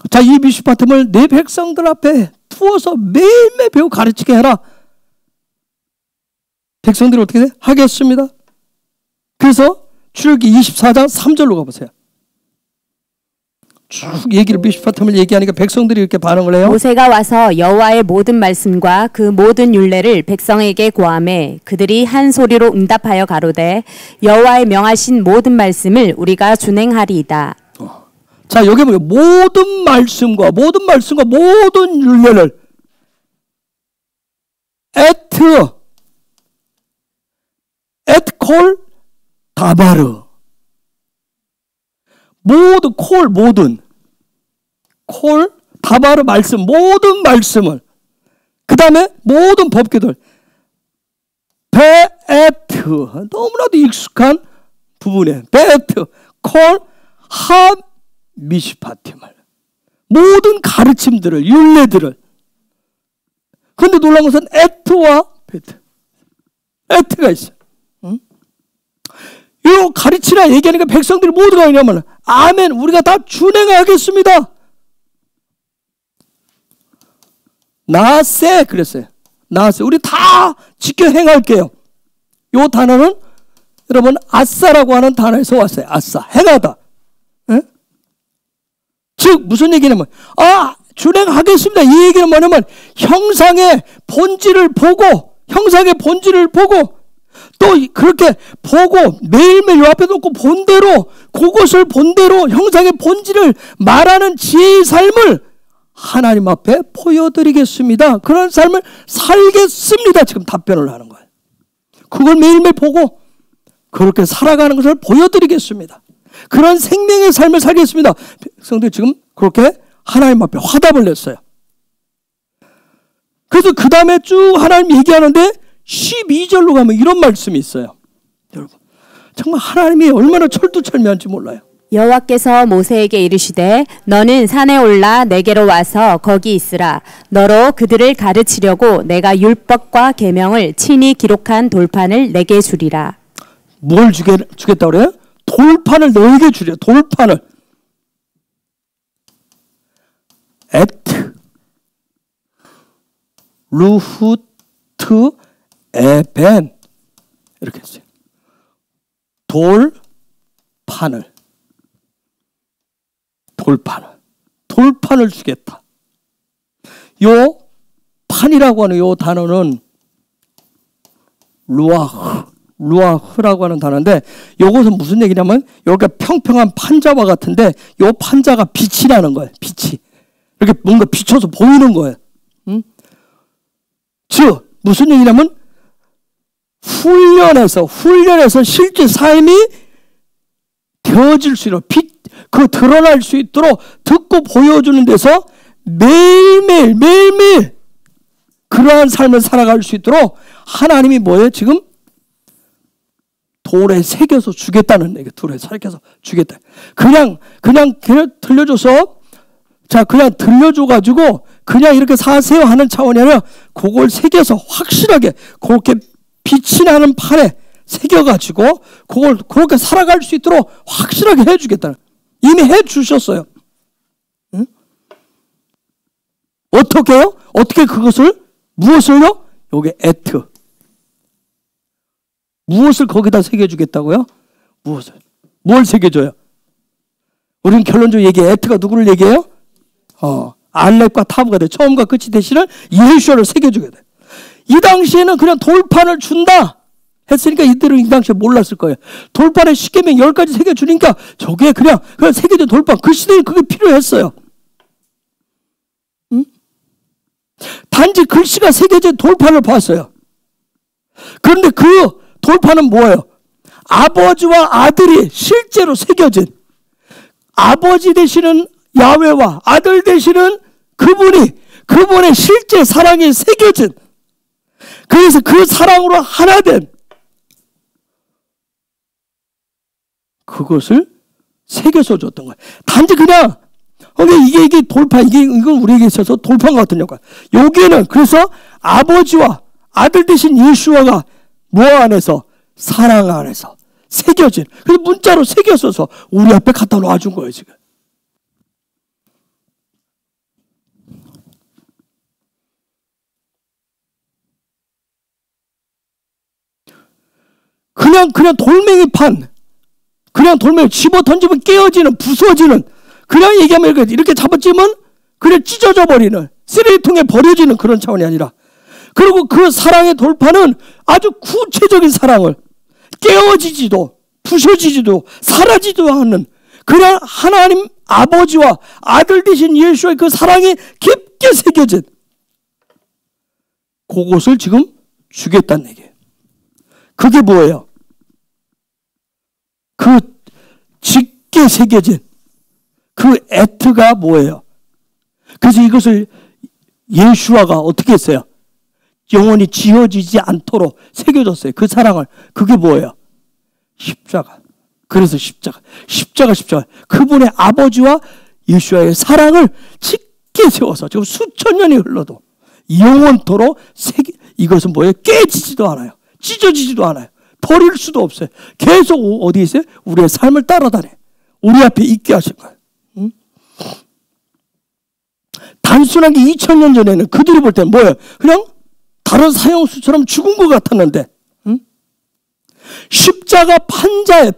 자, 이 미슈파팀을 내 백성들 앞에 두어서 매일매일 배우 가르치게 해라. 백성들이 어떻게 돼? 하겠습니다. 그래서 출애굽기 24장 3절로 가보세요. 쭉 얘기를 미슈파팀을 얘기하니까 백성들이 이렇게 반응을 해요. 모세가 와서 여호와의 모든 말씀과 그 모든 율례를 백성에게 고하매 그들이 한 소리로 응답하여 가로되 여호와의 명하신 모든 말씀을 우리가 준행하리이다. 자, 여기 보면 모든 말씀과 모든 율례를 콜 다바르, 모든 콜 다바르 말씀, 모든 말씀을, 그 다음에 모든 법규들, 베에트, 너무나도 익숙한 부분이에요. 베에트 콜 하 미슈파팀을, 모든 가르침들을, 율례들을. 그런데 놀라운 것은 에트와 베트, 에트가 있어요. 응? 이 가르치라 얘기하니까 백성들이 모두가 뭐냐면 아멘, 우리가 다 준행하겠습니다. 나세 그랬어요. 나세, 우리 다 지켜 행할게요. 이 단어는 여러분 아싸라고 하는 단어에서 왔어요. 아싸, 행하다. 에? 즉 무슨 얘기냐면 준행하겠습니다. 이 얘기는 뭐냐면 형상의 본질을 보고 또 그렇게 보고 매일매일 요 앞에 놓고 본대로, 그것을 본대로 형상의 본질을 말하는 지혜의 삶을 하나님 앞에 보여드리겠습니다. 그런 삶을 살겠습니다. 지금 답변을 하는 거예요. 그걸 매일매일 보고 그렇게 살아가는 것을 보여드리겠습니다. 그런 생명의 삶을 살겠습니다. 백성들이 지금 그렇게 하나님 앞에 화답을 냈어요. 그래서 그 다음에 쭉 하나님 얘기하는데 12절로 가면 이런 말씀이 있어요. 여러분, 정말 하나님이 얼마나 철두철미한지 몰라요. 여호와께서 모세에게 이르시되 너는 산에 올라 내게로 와서 거기 있으라. 너로 그들을 가르치려고 내가 율법과 계명을 친히 기록한 돌판을 내게 주리라. 뭘 주겠다 그래요? 돌판을 너에게 주려. 돌판을. 에트 루후트 에벤 이렇게 했어요. 돌판을 주겠다. 요 판이라고 하는 요 단어는 루아흐라고 하는 단어인데, 요것은 무슨 얘기냐면 여기가 평평한 판자와 같은데 요 판자가 빛이라는 거예요. 빛이 이렇게 뭔가 비춰서 보이는 거예요. 응? 즉 무슨 얘기냐면 훈련해서 실제 삶이 되어질 수 있도록, 그 드러날 수 있도록 듣고 보여주는 데서 매일매일 그러한 삶을 살아갈 수 있도록 하나님이 뭐예요? 지금 돌에 새겨서 주겠다는 얘기. 돌에 새겨서 주겠다. 그냥 들려줘서, 자, 그냥 들려줘가지고 그냥 이렇게 사세요 하는 차원이 아니라 그걸 새겨서 확실하게 그렇게 빛이 나는 판에 새겨가지고 그걸 그렇게 살아갈 수 있도록 확실하게 해주겠다는, 이미 해주셨어요. 응? 어떻게 해요? 어떻게 그것을, 무엇을요? 요게 에트. 무엇을 거기다 새겨주겠다고요? 무엇을? 뭘 새겨줘요? 우리는 결론적으로 얘기해. 에트가 누구를 얘기해요? 알렙과 타브가 돼. 처음과 끝이 되시는 예수를 새겨주게 돼. 이 당시에는 그냥 돌판을 준다 했으니까 이대로 이 당시에 몰랐을 거예요. 돌판에 십계명 10가지 새겨주니까 저게 그냥 새겨진 돌판. 그 시대에 그게 필요했어요. 응? 단지 글씨가 새겨진 돌판을 봤어요. 그런데 그 돌판은 뭐예요? 아버지와 아들이 실제로 새겨진, 아버지 되시는 야훼와 아들 되시는 그분의 실제 사랑이 새겨진, 그래서 그 사랑으로 하나 된 그것을 새겨서 줬던 거예요. 단지 그냥 이게 돌판, 이건 우리에게 있어서 돌판 같은 역할. 여기에는 그래서 아버지와 아들 되신 예수와가 뭐 안에서? 사랑 안에서 새겨진, 그래서 문자로 새겨서서 우리 앞에 갖다 놔준 거예요. 지금 그냥 돌멩이판, 그냥 돌멩이 집어 던지면 깨어지는, 부서지는, 그냥 얘기하면 이렇게 잡아찌면 그냥 찢어져 버리는, 쓰레기통에 버려지는 그런 차원이 아니라, 그리고 그 사랑의 돌파는 아주 구체적인 사랑을, 깨어지지도 부서지지도 사라지지도 않는 그냥 하나님 아버지와 아들 되신 예수의 그 사랑이 깊게 새겨진 그것을 지금 주겠다는 얘기예요. 그게 뭐예요? 그 짙게 새겨진 그 애트가 뭐예요? 그래서 이것을 예수아가 어떻게 했어요? 영원히 지워지지 않도록 새겨졌어요. 그 사랑을. 그게 뭐예요? 십자가. 그래서 십자가. 그분의 아버지와 예수아의 사랑을 짙게 세워서 지금 수천 년이 흘러도 영원토록 이것은 뭐예요? 깨지지도 않아요. 찢어지지도 않아요. 버릴 수도 없어요. 계속 어디 있어요? 우리의 삶을 따라다녀. 우리 앞에 있게 하신 거예요. 응? 단순하게 2000년 전에는 그들이 볼 때는 뭐예요? 그냥 다른 사형수처럼 죽은 것 같았는데, 응? 십자가 판자,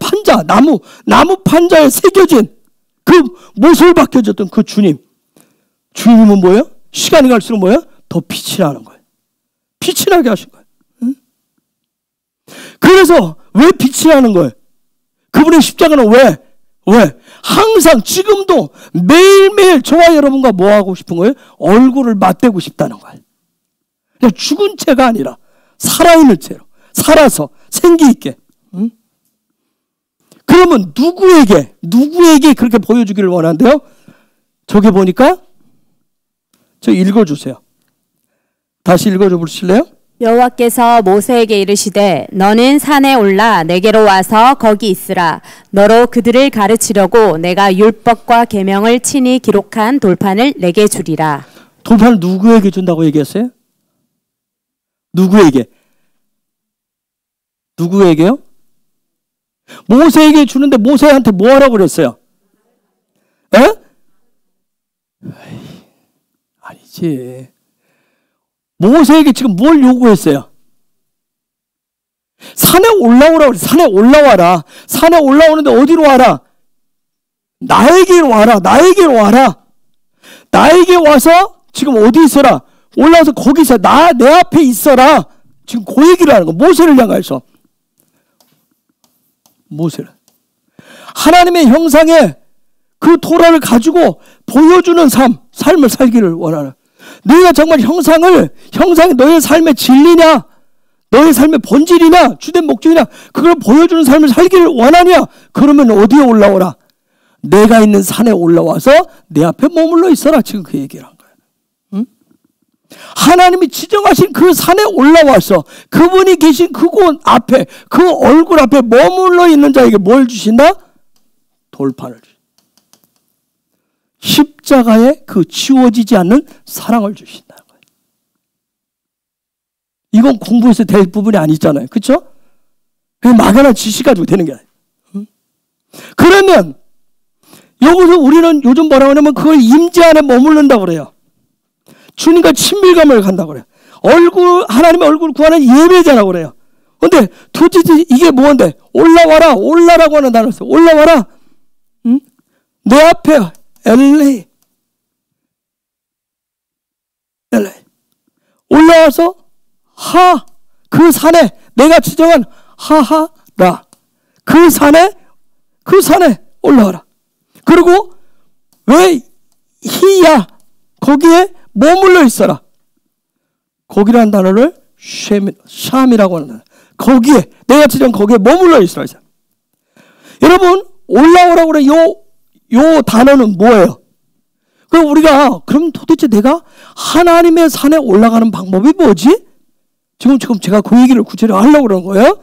나무 판자에 새겨진 그 못을 박혀졌던 그 주님은 뭐예요? 시간이 갈수록 뭐예요? 더 빛이 나는 거예요. 빛이 나게 하신 거예요. 응? 그래서 왜 빛이 나는 거예요? 그분의 십자가는 왜? 항상 지금도 매일매일 저와 여러분과 뭐 하고 싶은 거예요? 얼굴을 맞대고 싶다는 거예요. 그냥 죽은 채가 아니라 살아있는 채로, 살아서 생기 있게. 응? 그러면 누구에게 그렇게 보여주기를 원한대요? 저기 보니까 저 읽어주세요. 다시 읽어줘 보실래요? 여호와께서 모세에게 이르시되 너는 산에 올라 내게로 와서 거기 있으라. 너로 그들을 가르치려고 내가 율법과 계명을 친히 기록한 돌판을 내게 주리라. 돌판을 누구에게 준다고 얘기했어요? 누구에게요? 모세에게 주는데 모세한테 뭐 하라고 그랬어요? 에? 아니지. 모세에게 지금 뭘 요구했어요? 산에 올라오라 그래. 산에 올라와라. 산에 올라오는데 어디로 와라? 나에게로 와라. 나에게 와서 지금 어디 있어라? 올라와서 거기서 내 앞에 있어라. 지금 그 얘기를 하는 거. 모세를 향해서. 모세를. 하나님의 형상에 그 토라를 가지고 보여주는 삶을 살기를 원하는. 너희가 정말 형상이 너의 삶의 진리냐, 너의 삶의 본질이냐, 주된 목적이냐, 그걸 보여주는 삶을 살기를 원하냐? 그러면 어디에 올라오라? 내가 있는 산에 올라와서 내 앞에 머물러 있어라. 지금 그 얘기를 한 거예요. 응? 하나님이 지정하신 그 산에 올라와서 그분이 계신 그곳 앞에, 그 얼굴 앞에 머물러 있는 자에게 뭘 주신다? 돌판을 주신다. 십자가에 그 지워지지 않는 사랑을 주신다는 거예요. 이건 공부해서 될 부분이 아니잖아요. 그렇죠? 그냥 막연한 지식 가지고 되는 게 아니에요. 응? 그러면 여기서 우리는 요즘 뭐라고 하냐면 그걸 임재 안에 머무른다고 그래요. 주님과 친밀감을 간다고 그래요. 하나님의 얼굴 구하는 예배자라고 그래요. 근데 도대체 이게 뭔데? 올라라고 하는 단어를 써요. 올라와라. 응? 내 앞에 엘레 올라와서 그 산에 내가 지정한 하하라. 그 산에 올라가라. 그리고 왜 히야 거기에 머물러 있어라. 거기라는 단어를 샴이라고 하는 단어. 거기에 내가 지금 거기에 머물러 있어라. 여러분 올라오라고 그래. 요 단어는 뭐예요? 그럼 우리가 그럼 도대체 내가 하나님의 산에 올라가는 방법이 뭐지? 지금 제가 그 얘기를 구체적으로 하려고 그러는 거예요.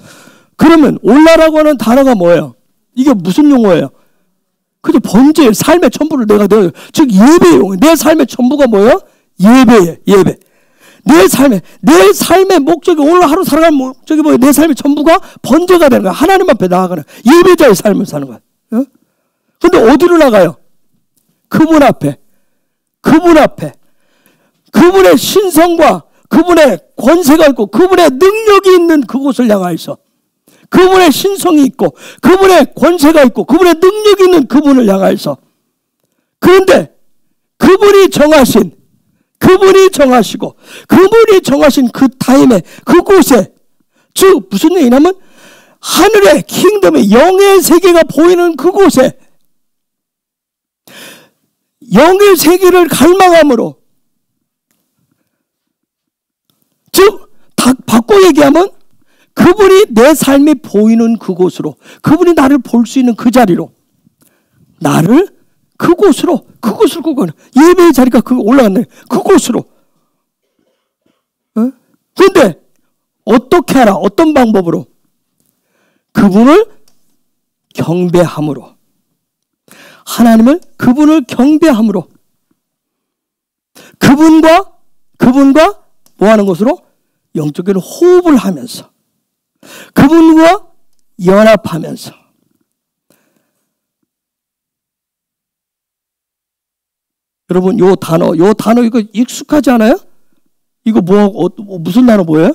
그러면 올라라고 하는 단어가 뭐예요? 이게 무슨 용어예요? 그죠? 번제, 삶의 전부를 내가 즉 예배의 용어. 내 삶의 전부가 뭐예요? 예배예요. 예배. 내 삶의 목적이 오늘 하루 살아가는 목적이 뭐예요? 내 삶의 전부가 번제가 되는 거야. 하나님 앞에 나아가는 예배자의 삶을 사는 거야. 근데 어디로 나가요? 그분 앞에. 그분의 신성과 그분의 권세가 있고 그분의 능력이 있는 그곳을 향하여서 그분의 신성이 있고 그분의 권세가 있고 그분의 능력이 있는 그분을 향하여서 그런데 그분이 정하시고 그분이 정하신 그 타임에 그곳에 즉 무슨 얘기냐면 하늘의 킹덤의 영의 세계가 보이는 그곳에 영의 세계를 갈망함으로 즉 바꿔 얘기하면 그분이 내 삶이 보이는 그곳으로 그분이 나를 볼 수 있는 그 자리로 나를 그곳으로 예배의 자리가 올라갔네. 그곳으로. 그런데 어떻게 하라? 어떤 방법으로? 그분을 경배함으로. 그분을 경배함으로. 그분과 뭐 하는 것으로? 영적인 호흡을 하면서. 그분과 연합하면서. 여러분, 요 단어 이거 익숙하지 않아요? 이거 무슨 단어 뭐예요?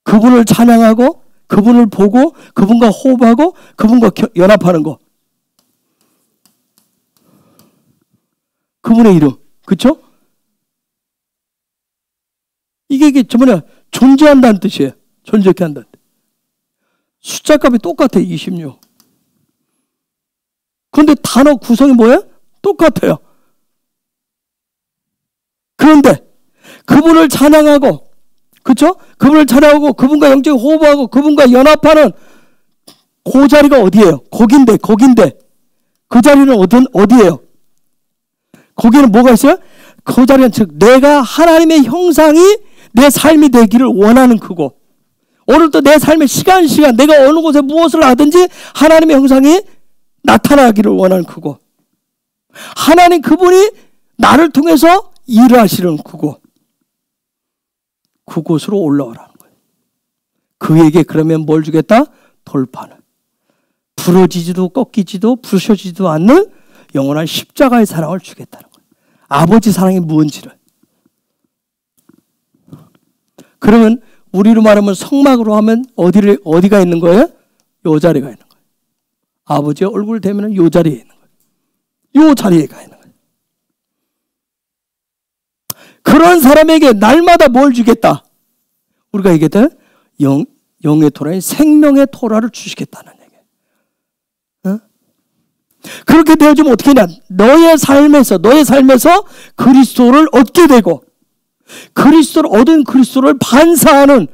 그분을 찬양하고, 그분을 보고, 그분과 호흡하고, 그분과 연합하는 거. 그분의 이름. 그쵸? 이게 존재한다는 뜻이에요. 존재케 한다는 뜻. 숫자 값이 똑같아요. 26. 그런데 단어 구성이 뭐예요? 똑같아요. 그런데 그분을 찬양하고, 그렇죠? 그분을 찬양하고 그분과 영적인 호흡하고 그분과 연합하는 그 자리가 어디예요? 거긴데 그 자리는 어디예요? 거기는 뭐가 있어요? 그 자리는 즉 내가 하나님의 형상이 내 삶이 되기를 원하는 그곳. 오늘도 내 삶의 시간 내가 어느 곳에 무엇을 하든지 하나님의 형상이 나타나기를 원하는 그곳. 하나님 그분이 나를 통해서 일을 하시는 그곳. 그곳으로 올라오라는 거예요. 그에게 그러면 뭘 주겠다? 돌파는. 부러지지도 꺾이지도 부서지지도 않는 영원한 십자가의 사랑을 주겠다는 거예요. 아버지 사랑이 무언지를. 그러면 우리로 말하면 성막으로 하면 어디가 있는 거예요? 요 자리가 있는 거예요. 아버지의 얼굴 대면은 요 자리에 있는 거예요. 요 자리에 가 있는 거예요. 그런 사람에게 날마다 뭘 주겠다? 우리가 얘기했던 영의 토라인 생명의 토라를 주시겠다는 얘기예요. 어? 그렇게 되어지면 어떻게 하냐? 너의 삶에서 그리스도를 얻게 되고 얻은 그리스도를 반사하는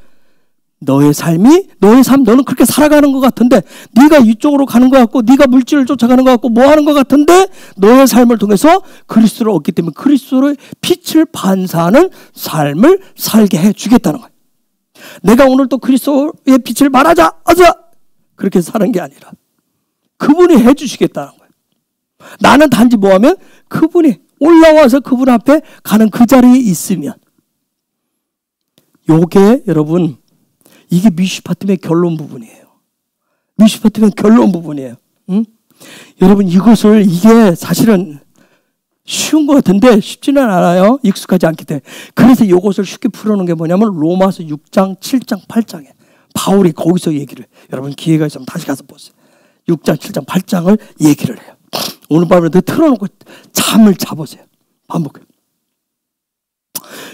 너의 삶, 너는 그렇게 살아가는 것 같은데 네가 이쪽으로 가는 것 같고 네가 물질을 쫓아가는 것 같고 뭐 하는 것 같은데 너의 삶을 통해서 그리스도를 얻기 때문에 그리스도의 빛을 반사하는 삶을 살게 해주겠다는 거예요. 내가 오늘 또 그리스도의 빛을 말하자 그렇게 사는 게 아니라 그분이 해주시겠다는 거예요. 나는 단지 뭐하면 그분이 올라와서 그분 앞에 가는 그 자리에 있으면 요게 여러분 이게 미슈파팀의 결론 부분이에요. 미슈파팀의 결론 부분이에요. 응? 여러분 이게 사실은 쉬운 것 같은데 쉽지는 않아요. 익숙하지 않기 때문에. 그래서 이것을 쉽게 풀어놓은 게 뭐냐면 로마서 6장, 7장, 8장에 바울이 거기서 얘기를 여러분 기회가 있으면 다시 가서 보세요. 6장, 7장, 8장을 얘기를 해요. 오늘 밤에도 틀어놓고 잠을 자보세요. 반복해요.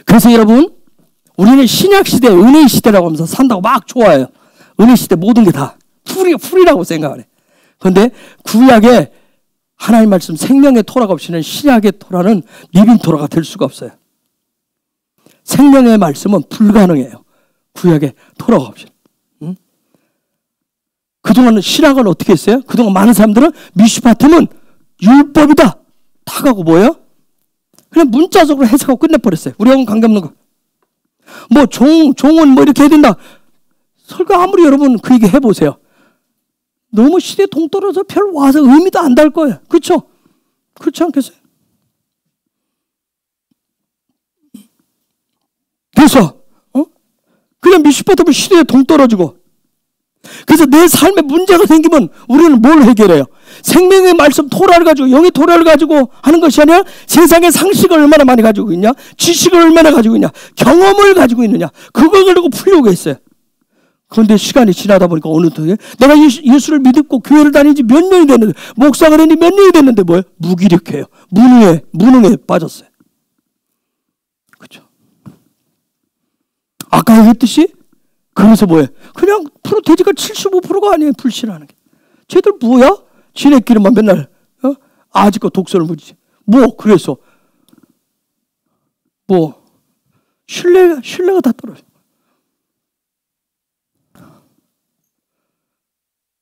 그래서 여러분 우리는 신약시대, 은혜의 시대라고 하면서 산다고 막 좋아해요. 은혜 시대 모든 게 다 풀이라고 생각을 해. 그런데 구약에 하나님 말씀 생명의 토라가 없이는 신약의 토라는 리빙 토라가 될 수가 없어요. 생명의 말씀은 불가능해요. 구약의 토라가 없이는. 그동안 신학은 어떻게 했어요? 그동안 많은 사람들은 미슈파팀은 율법이다. 다 가고 뭐예요? 그냥 문자적으로 해석하고 끝내버렸어요. 우리하고는 관계없는 거. 뭐 종은 뭐 이렇게 해야 된다. 설교 아무리 여러분 그 얘기 해보세요. 너무 시대 동떨어져 별 와서 의미도 안 달 거예요. 그렇죠? 그렇지 않겠어요? 그래서 그냥 미슈파팀은 시대에 동떨어지고, 그래서 내 삶에 문제가 생기면 우리는 뭘 해결해요? 생명의 말씀 토라를 가지고, 영의 토라를 가지고 하는 것이 아니라 세상의 상식을 얼마나 많이 가지고 있냐, 지식을 얼마나 가지고 있냐, 경험을 가지고 있느냐, 그걸 가지고 풀려고 했어요. 그런데 시간이 지나다 보니까 어느덧 내가 예수를 믿고 교회를 다니지 몇 년이 됐는데, 목사가 된지 몇 년이 됐는데 뭐예요? 무기력해요. 무능에 빠졌어요. 그렇죠? 아까 얘기했듯이 그래서 뭐예요? 그냥 프로테지가 75%가 아니에요. 불신하는 게. 쟤들 뭐야? 지네끼리만 맨날 아직도 독설을 무지지. 뭐 그래서 뭐 신뢰가 다 떨어져.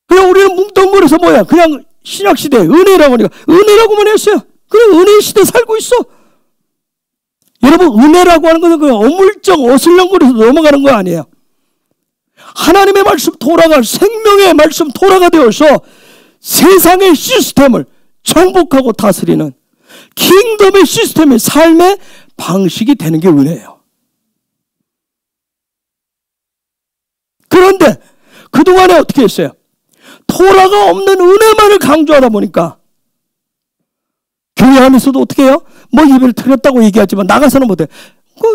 그냥 우리는 뭉뚱그려서 뭐야? 그냥 신약시대 은혜라고 하니까 은혜라고만 했어요. 그래, 은혜 시대 살고 있어. 여러분, 은혜라고 하는 것은 그냥 어물쩍 어슬렁거려서 넘어가는 거 아니에요. 하나님의 말씀 토라가 생명의 말씀 토라가 되어서 세상의 시스템을 정복하고 다스리는 킹덤의 시스템의 삶의 방식이 되는 게 은혜예요. 그런데 그동안에 어떻게 했어요? 토라가 없는 은혜만을 강조하다 보니까 교회 안에서도 어떻게 해요? 뭐 예배를 드렸다고 얘기하지만 나가서는 못해.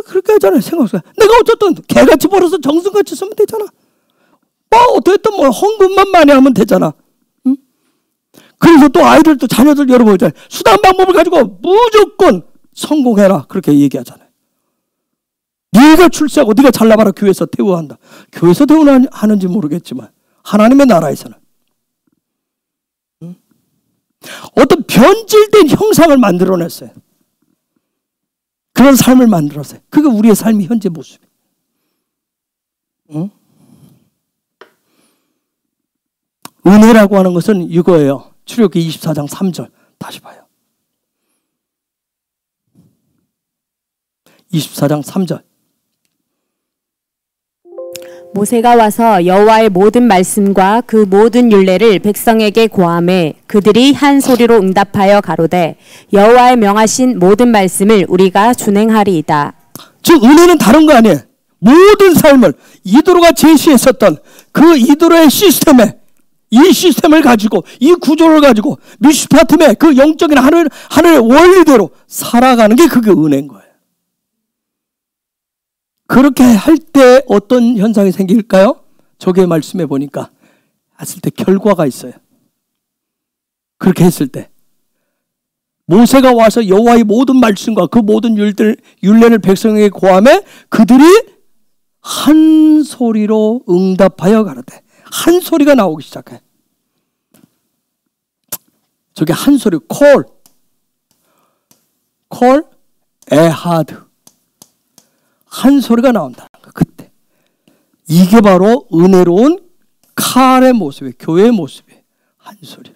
그렇게 하잖아요. 생각해서 내가 어쨌든 개같이 벌어서 정승같이 쓰면 되잖아. 뭐 어쨌든 뭐 헌금만 많이 하면 되잖아. 응? 그래서 또 아이들도 자녀들 여러분 수단 방법을 가지고 무조건 성공해라 그렇게 얘기하잖아요. 네가 출세하고 네가 잘나가라 교회에서 대우한다. 교회에서 대우하는지 모르겠지만 하나님의 나라에서는 어떤 변질된 형상을 만들어냈어요. 그런 삶을 만들었어요. 그게 우리의 삶의 현재 모습이에요. 응? 은혜라고 하는 것은 이거예요. 출애굽기 24장 3절 다시 봐요. 24장 3절. 모세가 와서 여호와의 모든 말씀과 그 모든 율례를 백성에게 고하매 그들이 한 소리로 응답하여 가로되 여호와의 명하신 모든 말씀을 우리가 준행하리이다. 즉 은혜는 다른 거 아니에요. 모든 삶을 이도로가 제시했었던 그 이도로의 시스템에 이 시스템을 가지고 이 구조를 가지고 미슈파팀의 그 영적인 하늘의 원리대로 살아가는 게 그게 은혜인 거예요. 그렇게 할 때 어떤 현상이 생길까요? 저게 말씀해 보니까 했을 때 결과가 있어요. 그렇게 했을 때 모세가 와서 여호와의 모든 말씀과 그 모든 율례를 백성에게 고하매 그들이 한 소리로 응답하여 가로되 한 소리가 나오기 시작해. 저게 한 소리 콜 에하드 한 소리가 나온다는 거. 그때 이게 바로 은혜로운 칼의 모습이에요. 교회의 모습이에요. 한 소리.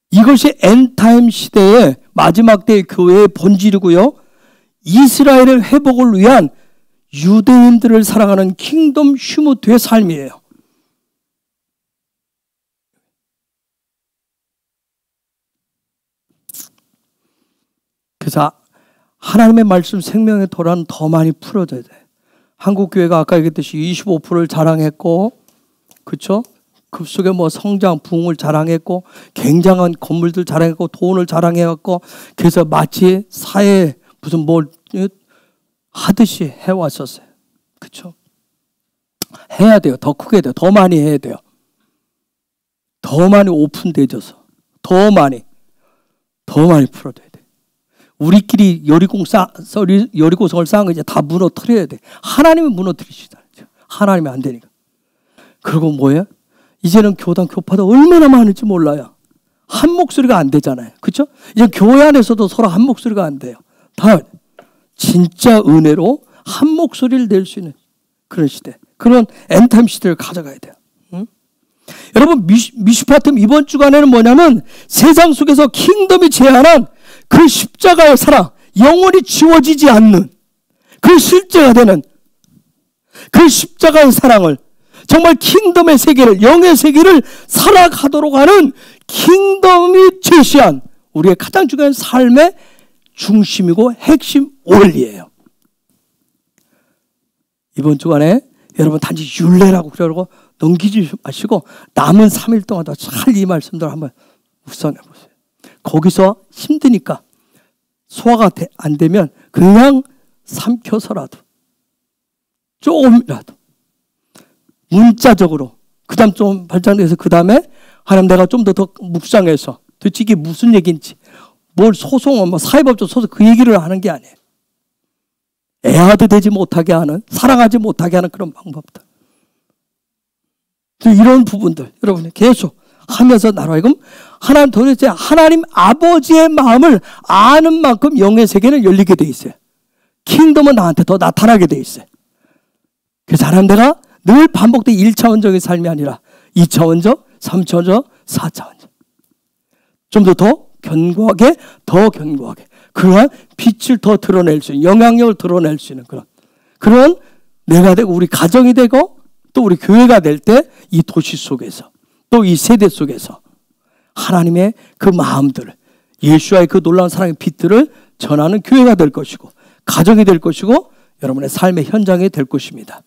이것이 엔타임 시대의 마지막 때의 교회의 본질이고요. 이스라엘의 회복을 위한 유대인들을 사랑하는 킹덤 휴무트의 삶이에요. 그래서 하나님의 말씀 생명의 토라는 더 많이 풀어져야 돼. 한국교회가 아까 얘기했듯이 25%를 자랑했고, 그렇죠? 급속에 뭐 성장, 부흥을 자랑했고, 굉장한 건물들 자랑했고, 돈을 자랑해갖고, 그래서 마치 사회에 무슨 뭘 하듯이 해왔었어요. 그렇죠? 해야 돼요. 더 크게 돼요. 더 많이 해야 돼요. 더 많이 오픈돼져서 더 많이 풀어줘야 돼요. 우리끼리 여리고성을 쌓은 거 이제 다 무너뜨려야 돼. 하나님은 무너뜨리시다. 하나님이 안 되니까. 그리고 뭐예요? 이제는 교단 교파도 얼마나 많을지 몰라요. 한 목소리가 안 되잖아요. 그렇죠? 이제 교회 안에서도 서로 한 목소리가 안 돼요. 다 진짜 은혜로 한 목소리를 낼 수 있는 그런 시대, 그런 엔타임 시대를 가져가야 돼요. 여러분, 미슈파팀 이번 주간에는 뭐냐면 세상 속에서 킹덤이 제안한 그 십자가의 사랑, 영원히 지워지지 않는 그 실제가 되는 그 십자가의 사랑을, 정말 킹덤의 세계를, 영의 세계를 살아가도록 하는 킹덤이 제시한 우리의 가장 중요한 삶의 중심이고 핵심 원리예요. 이번 주간에 여러분 단지 율례라고 그러고 넘기지 마시고 남은 3일 동안 잘 이 말씀들 한번 묵상해 보세요. 거기서 힘드니까 소화가 안 되면 그냥 삼켜서라도 조금이라도 문자적으로 그 다음 좀 발전돼서 그 다음에 하나님 내가 좀 더 묵상해서 도대체 이게 무슨 얘기인지 뭘 소송은 뭐 사회법적 소송 그 얘기를 하는 게 아니에요. 애아도 되지 못하게 하는, 사랑하지 못하게 하는 그런 방법들. 이런 부분들 여러분이 계속 하면서 나로 하여금 하나님 도대체 하나님 아버지의 마음을 아는 만큼 영의 세계는 열리게 돼 있어요. 킹덤은 나한테 더 나타나게 돼 있어요. 그래서 하나님 내가 늘 반복된 1차원적인 삶이 아니라 2차원적, 3차원적, 4차원적. 좀 더 견고하게, 더 견고하게. 그러한 빛을 더 드러낼 수 있는, 영향력을 드러낼 수 있는 그런 내가 되고 우리 가정이 되고 또 우리 교회가 될 때 이 도시 속에서 또 이 세대 속에서 하나님의 그 마음들을, 예수와의 그 놀라운 사랑의 빛들을 전하는 교회가 될 것이고 가정이 될 것이고 여러분의 삶의 현장이 될 것입니다.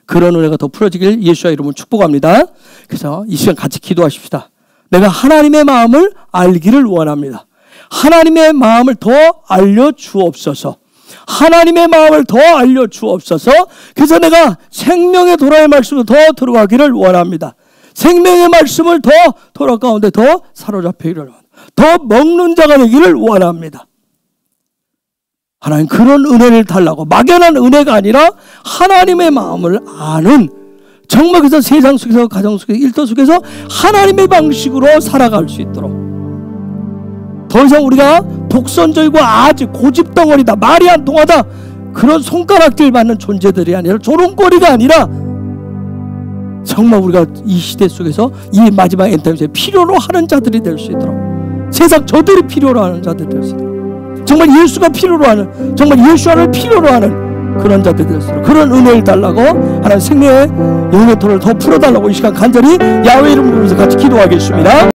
그런 은혜가 더 풀어지길 예수와 이름으로 축복합니다. 그래서 이 시간 같이 기도하십시다. 내가 하나님의 마음을 알기를 원합니다. 하나님의 마음을 더 알려주옵소서. 하나님의 마음을 더 알려주옵소서. 그래서 내가 생명의 도라의 말씀을 더 들어가기를 원합니다. 생명의 말씀을 더 도라 가운데 더 사로잡히기를 원합니다. 더 먹는 자가 되기를 원합니다. 하나님 그런 은혜를 달라고, 막연한 은혜가 아니라 하나님의 마음을 아는, 정말 그래서 세상 속에서 가정 속에서 일터 속에서 하나님의 방식으로 살아갈 수 있도록, 더 이상 우리가 독선적이고 아주 고집덩어리다, 말이 안 통하다, 그런 손가락질 받는 존재들이 아니라, 조롱거리가 아니라 정말 우리가 이 시대 속에서 이 마지막 엔타임에 필요로 하는 자들이 될 수 있도록, 세상 저들이 필요로 하는 자들이 될 수 있도록, 정말 예수가 필요로 하는, 정말 예수를 필요로 하는 그런 자들이 될 수 있도록 그런 은혜를 달라고, 하나님 생명의 영의 토를 더 풀어달라고 이 시간 간절히 야훼 이름으로 같이 기도하겠습니다.